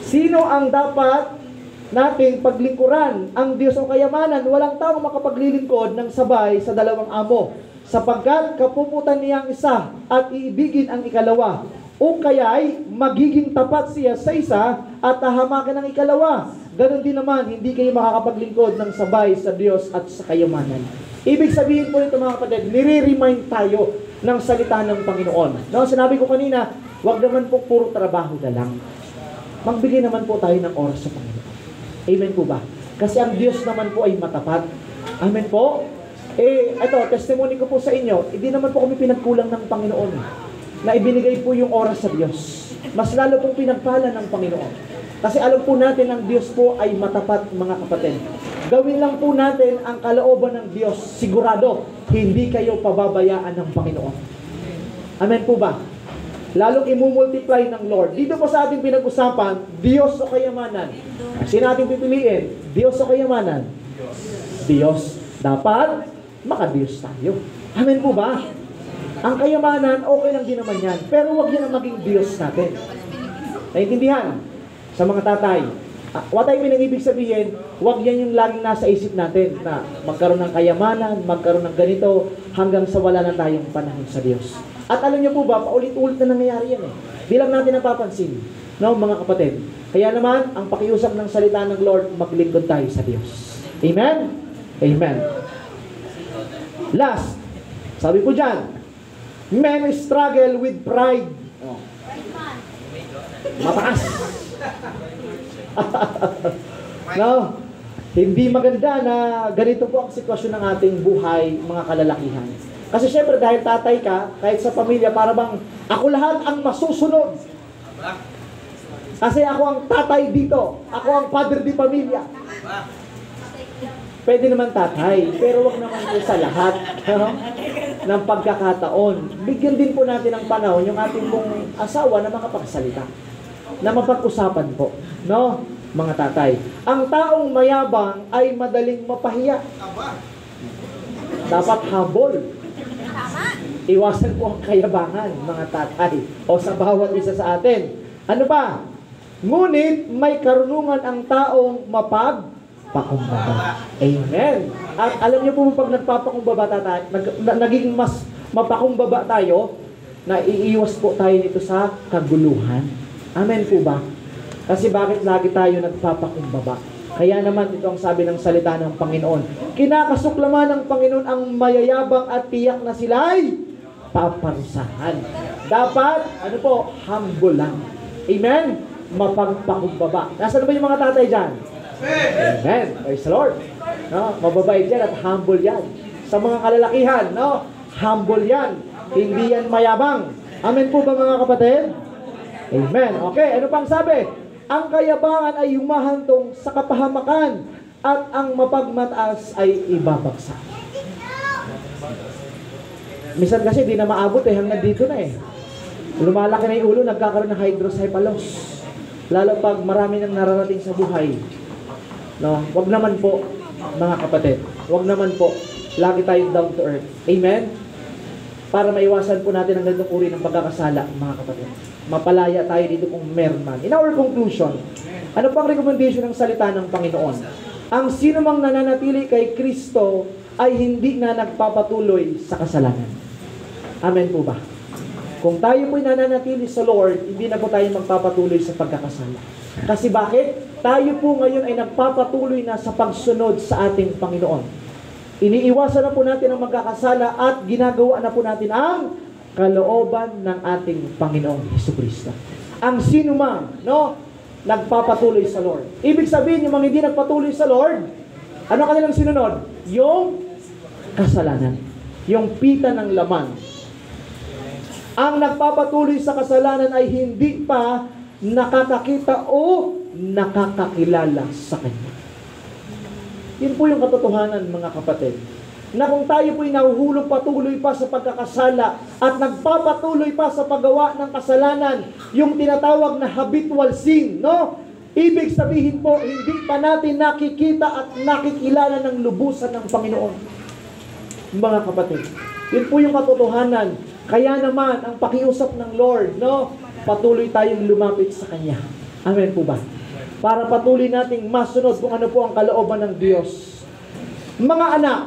Sino ang dapat nating paglingkuran? Ang Diyos o kayamanan? Walang taong makapaglilingkod ng sabay sa dalawang amo, sapagkat kapuputan niya ang isa at iibigin ang ikalawa, o kaya'y magiging tapat siya sa isa at tahamakan ang ikalawa. Ganon din naman, hindi kayo makakapaglingkod ng sabay sa Diyos at sa kayamanan. Ibig sabihin po nito mga kapatid, nire-remind tayo ng salita ng Panginoon. No, sinabi ko kanina, wag naman po puro trabaho na lang. Magbigay naman po tayo ng oras sa Panginoon. Amen po ba? Kasi ang Diyos naman po ay matapat. Amen po? Ito, testimony ko po sa inyo, hindi naman po kami pinagkulang ng Panginoon na ibinigay po yung oras sa Diyos. Mas lalo pong pinagpala ng Panginoon. Kasi alam po natin ang Diyos po ay matapat, mga kapatid. Gawin lang po natin ang kalooban ng Diyos. Sigurado, hindi kayo pababayaan ng Panginoon. Amen po ba? Lalong imumultiply ng Lord. Dito po sa ating pinag-usapan, Diyos o kayamanan. Sino ating pipiliin? Diyos o kayamanan? Diyos. Dapat, maka-Diyos tayo. Amen po ba? Ang kayamanan, okay lang din naman yan. Pero huwag yan ang maging Diyos natin. Naintindihan? Sa mga tatay. What I mean ang ibig sabihin, huwag yan yung laging nasa isip natin na magkaroon ng kayamanan, magkaroon ng ganito, hanggang sa wala na tayong panahon sa Diyos. At alam niyo po ba, paulit-ulit na nangyayari yan eh. Di lang natin napapansin. No, mga kapatid. Kaya naman, ang pakiusap ng salita ng Lord, maglingkod tayo sa Diyos. Amen? Amen. Last, sabi po dyan, men struggle with pride. Oh. Mataas. No? Hindi maganda na ganito po ang sitwasyon ng ating buhay, mga kalalakihan. Kasi syempre, dahil tatay ka, kahit sa pamilya, para bang ako lahat ang masusunod. Kasi ako ang tatay dito. Ako ang father di pamilya. Pwede naman tatay, pero wag naman po sa lahat ng pagkakataon. Bigyan din po natin ng panahon yung ating pong asawa na makapagsalita. Na mapag-usapan po. No? Mga tatay. Ang taong mayabang ay madaling mapahiya. Dapat habol. Iwasan po ang kayabangan, mga tatay. O sa bawat isa sa atin. Ano ba? Ngunit may karunungan ang taong mapagpakumbaba. Amen. At alam niyo po pag nagpapakumbaba tayo, naging mas mapakumbaba tayo, na iiwas po tayo nito sa kaguluhan. Amen po ba? Kasi bakit lagi tayo nagpapakumbaba? Kaya naman ito ang sabi ng salita ng Panginoon. Kinakasuklaman ng Panginoon ang mayayabang at tiyak na sila'y paparusahan. Dapat, ano po, humble lang. Amen? Mapagpakumbaba. Nasaan ba yung mga tatay dyan? Amen. Praise the Lord. No? Mababait yan at humble yan. Sa mga kalalakihan, no? Humble yan. Hindi yan mayabang. Amen po ba mga kapatid? Amen. Okay, ano pang sabi? Ang kayabangan ay humahantong sa kapahamakan at ang mapagmataas ay ibabagsak. Minsan kasi di na maabot hanggang dito na Lumalaki na yung ulo, nagkakaroon ng hydrocephalus. Lalo pag marami nang nararating sa buhay. No, wag naman po, mga kapatid. Wag naman po. Lagi tayong down to earth. Amen? Para maiwasan po natin ang ganitong uri ng pagkakasala, mga kapatid. Mapalaya tayo dito kung meron man. In our conclusion, ano pang recommendation ng salita ng Panginoon? Ang sino mang nananatili kay Kristo ay hindi na nagpapatuloy sa kasalanan. Amen po ba? Kung tayo po'y nananatili sa Lord, hindi na po tayo magpapatuloy sa pagkakasala. Kasi bakit? Tayo po ngayon ay nagpapatuloy na sa pagsunod sa ating Panginoon. Iniiwasan na po natin ang magkakasala at ginagawa na po natin ang kalooban ng ating Panginoong Hesukristo. Ang sino man, no, nagpapatuloy sa Lord. Ibig sabihin, yung mga hindi nagpatuloy sa Lord, ano kanilang sinunod? Yung kasalanan. Yung pita ng laman. Ang nagpapatuloy sa kasalanan ay hindi pa nakakakita o nakakakilala sa Kanya. Yun po yung katotohanan, mga kapatid. Na kung tayo po'y nahuhulog patuloy pa sa pagkakasala at nagpapatuloy pa sa paggawa ng kasalanan, yung tinatawag na habitual sin, no? Ibig sabihin po, hindi pa natin nakikita at nakikilala ng lubusan ng Panginoon. Mga kapatid, yun po yung katotohanan. Kaya naman, ang pakiusap ng Lord, no? Patuloy tayong lumapit sa Kanya. Amen po ba? Para patuloy nating masunod kung ano po ang kalooban ng Diyos. Mga anak,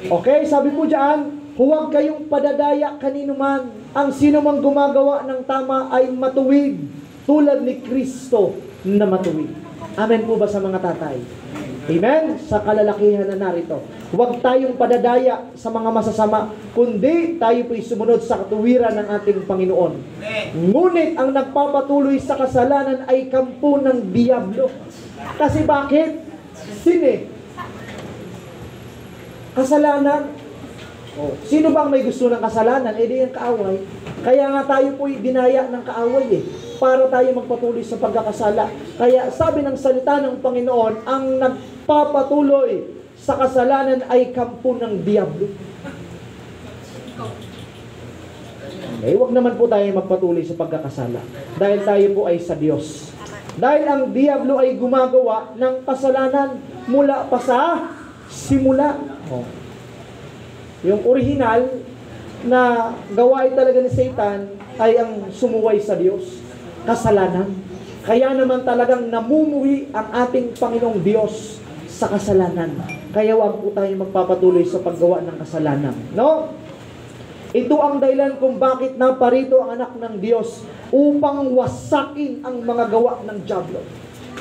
okay, sabi po diyan, huwag kayong padadaya kanino man. Ang sino mang gumagawa ng tama ay matuwid, tulad ni Kristo na matuwid. Amen po ba sa mga tatay? Amen? Sa kalalakihan na narito. Huwag tayong padadaya sa mga masasama, kundi tayo po'y sumunod sa katuwiran ng ating Panginoon. Ngunit ang nagpapatuloy sa kasalanan ay kampo ng Diablo. Kasi bakit? Sin kasalanan. Sino bang may gusto ng kasalanan? Eh di yung kaaway. Kaya nga tayo po'y dinaya ng kaaway para tayo magpatuloy sa pagkakasala. Kaya sabi ng salita ng Panginoon, ang nagpapatuloy sa kasalanan ay kampo ng Diablo. Okay, wag naman po tayo magpatuloy sa pagkakasala. Dahil tayo po ay sa Diyos. Dahil ang Diablo ay gumagawa ng kasalanan mula pa sa simula. Yung original na gawain talaga ni Satan ay ang sumuway sa Diyos. Kasalanan. Kaya naman talagang namumuhi ang ating Panginoong Diyos sa kasalanan. Kaya wag po tayo magpapatuloy sa paggawa ng kasalanan. No? Ito ang dahilan kung bakit naparito ang anak ng Diyos upang wasakin ang mga gawa ng dyablo.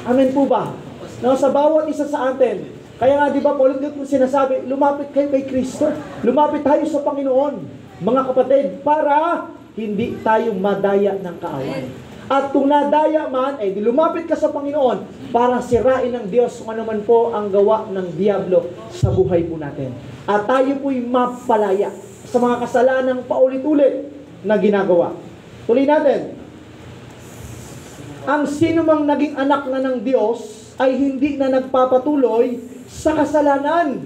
Amen po ba? Now, sa bawat isa sa atin, kaya nga di ba Paul mo sinasabi, lumapit kayo kay Kristo. Lumapit tayo sa Panginoon, mga kapatid, para hindi tayo madaya ng kaaway. At kung nadaya man, di lumapit ka sa Panginoon para sirain ng Diyos kung ano man po ang gawa ng diablo sa buhay po natin. At tayo po'y mapalaya sa mga kasalanang paulit-ulit na ginagawa. Tuloy natin. Ang sino mang naging anak na ng Diyos ay hindi na nagpapatuloy sa kasalanan.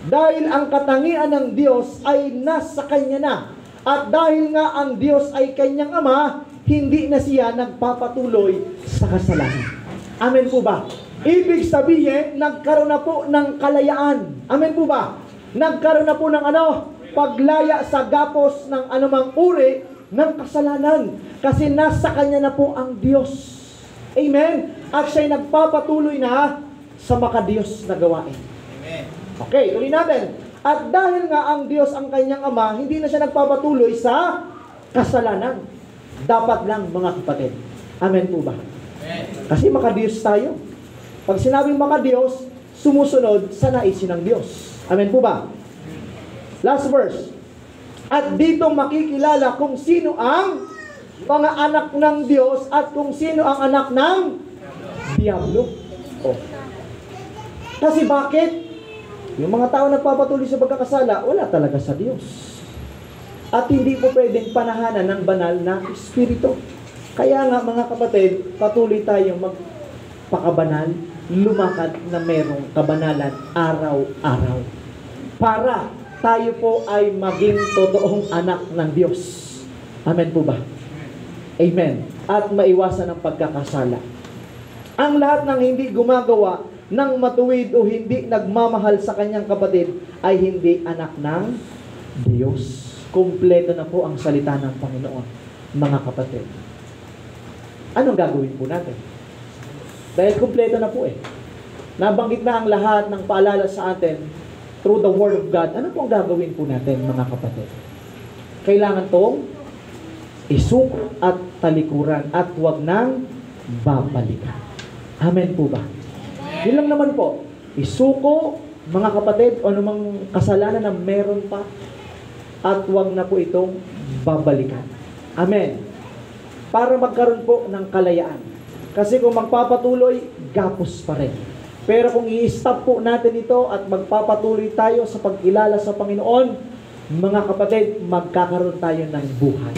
Dahil ang katangian ng Diyos ay nasa Kanya na. At dahil nga ang Diyos ay Kanyang Ama, hindi na siya nagpapatuloy sa kasalanan. Amen po ba? Ibig sabihin, nagkaroon na po ng kalayaan. Amen po ba? Nagkaroon na po ng paglaya sa gapos ng anumang uri ng kasalanan. Kasi nasa Kanya na po ang Diyos. Amen? At siya'y nagpapatuloy na sa makadiyos na gawain. Amen. Okay, tuloy natin. At dahil nga ang Diyos ang Kanyang Ama, hindi na siya nagpapatuloy sa kasalanan. Dapat lang, mga kapatid. Amen po ba? Amen. Kasi makadiyos tayo. Pag sinabing makadiyos, sumusunod sa naisin ng Diyos. Amen po ba? Last verse. At dito makikilala kung sino ang mga anak ng Diyos at kung sino ang anak ng diablo. Oh. Kasi bakit? Yung mga tao nagpapatuloy sa pagkakasala, wala talaga sa Diyos. At hindi po pwedeng panahanan ng banal na espiritu. Kaya nga mga kapatid, patuloy tayong magpakabanal, lumakad na merong kabanalan araw-araw. Para tayo po ay maging totoong anak ng Diyos. Amen po ba? Amen. At maiwasan ang pagkakasala. Ang lahat ng hindi gumagawa ng matuwid o hindi nagmamahal sa kanyang kapatid ay hindi anak ng Diyos. Kumpleto na po ang salita ng Panginoon, mga kapatid. Anong gagawin po natin? Dahil kumpleto na po Nabanggit na ang lahat ng paalala sa atin through the Word of God. Ano pong gagawin po natin, mga kapatid? Kailangan tong isuko at talikuran at huwag nang babalikan. Amen po ba? Yun lang naman po. Isuko, mga kapatid, o anumang kasalanan na meron pa at huwag na po itong babalikan. Amen. Para magkaroon po ng kalayaan. Kasi kung magpapatuloy, gapos pa rin. Pero kung i-stop po natin ito at magpapatuloy tayo sa pagkilala sa Panginoon, mga kapatid, magkakaroon tayo ng buhay.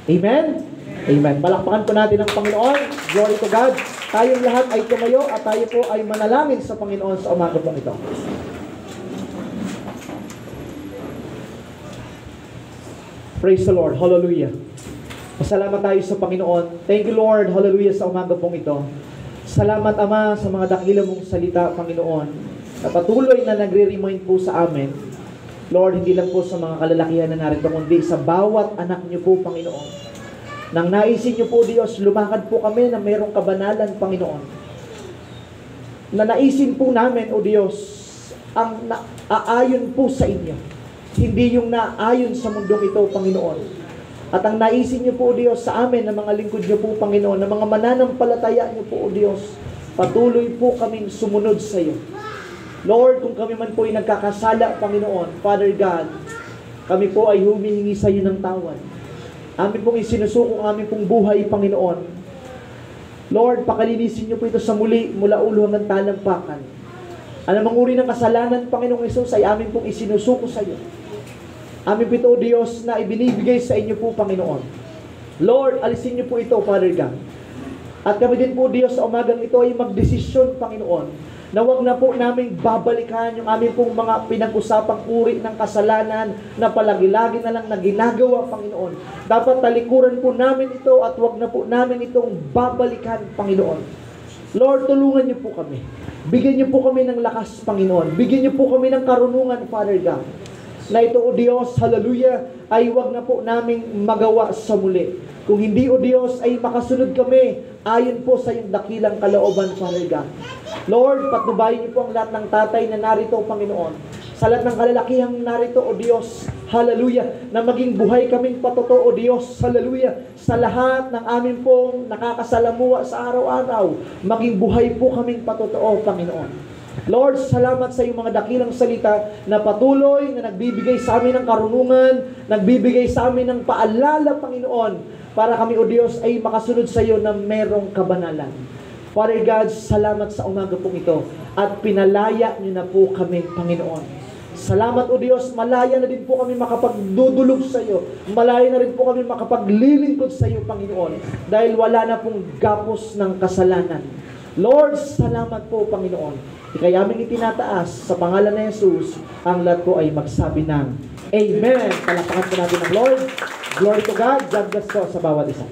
Amen? Amen. Palakpakan po natin ang Panginoon. Glory to God. Tayong lahat ay tumayo at tayo po ay manalangin sa Panginoon sa umaga po ito. Praise the Lord. Hallelujah. Pasalamat tayo sa Panginoon. Thank you, Lord. Hallelujah sa umaga pong ito. Salamat, Ama, sa mga dakila mong salita, Panginoon, na patuloy na nagre-remind po sa amin, Lord, hindi lang po sa mga kalalakihan na narito, kundi sa bawat anak niyo po, Panginoon. Nang naisin niyo po, Diyos, lumakad po kami na mayroong kabanalan, Panginoon. Na naisin po namin, O Diyos, ang naaayon po sa inyo. Hindi yung naayon sa mundong ito, Panginoon. At ang naisin niyo po, O Diyos, sa amin, na mga lingkod niyo po, Panginoon, na mga mananampalataya niyo po, O Diyos, patuloy po kaming sumunod sa iyo. Lord, kung kami man po ay nagkakasala, Panginoon, Father God, kami po ay humihingi sa iyo ng tawad. Amin pong isinusuko ang aming pong buhay, Panginoon. Lord, pakalinisin niyo po ito sa muli, mula ulo hanggang talampakan. Anumang uri ng kasalanan, Panginoong Hesus, ay amin pong isinusuko sa iyo. Amin po ito, O Diyos, na ibinibigay sa inyo po, Panginoon. Lord, alisin niyo po ito, Father God. At kami din po, Diyos, sa umagang ito ay magdesisyon, Panginoon, na wag na po namin babalikan yung aming pong mga pinag-usapang uri ng kasalanan na palagi-lagi na lang na ginagawa, Panginoon. Dapat talikuran po namin ito at wag na po namin itong babalikan, Panginoon. Lord, tulungan niyo po kami. Bigyan niyo po kami ng lakas, Panginoon. Bigyan niyo po kami ng karunungan, Father God. Na ito, O Diyos, hallelujah, ay wag na po naming magawa sa muli. Kung hindi, O Diyos, ay makasunod kami ayon po sa iyong dakilang kalooban, Father God. Lord, patnubayan niyo po ang lahat ng tatay na narito, Panginoon. Sa lahat ng kalalakihang narito, O Diyos, Hallelujah. Na maging buhay kaming patotoo, Diyos. Hallelujah. Sa lahat ng amin pong nakakasalamuha sa araw-araw, maging buhay po kaming patotoo, Panginoon. Lord, salamat sa iyong mga dakilang salita na patuloy na nagbibigay sa amin ng karunungan, nagbibigay sa amin ng paalala, Panginoon, para kami, O Diyos, ay makasunod sa iyo na merong kabanalan. Father God, salamat sa umaga pong ito at pinalaya niyo na po kami, Panginoon. Salamat, O Diyos, malaya na din po kami makapagdudulog sa iyo. Malaya na rin po kami makapaglilingkod sa iyo, Panginoon, dahil wala na pong gapos ng kasalanan. Lord, salamat po, Panginoon. Kaya aming itinataas sa pangalan ni Jesus, ang lahat po ay magsabi ng Amen. Palakpakan po natin ng Lord. Glory to God. God bless po sa bawat isa.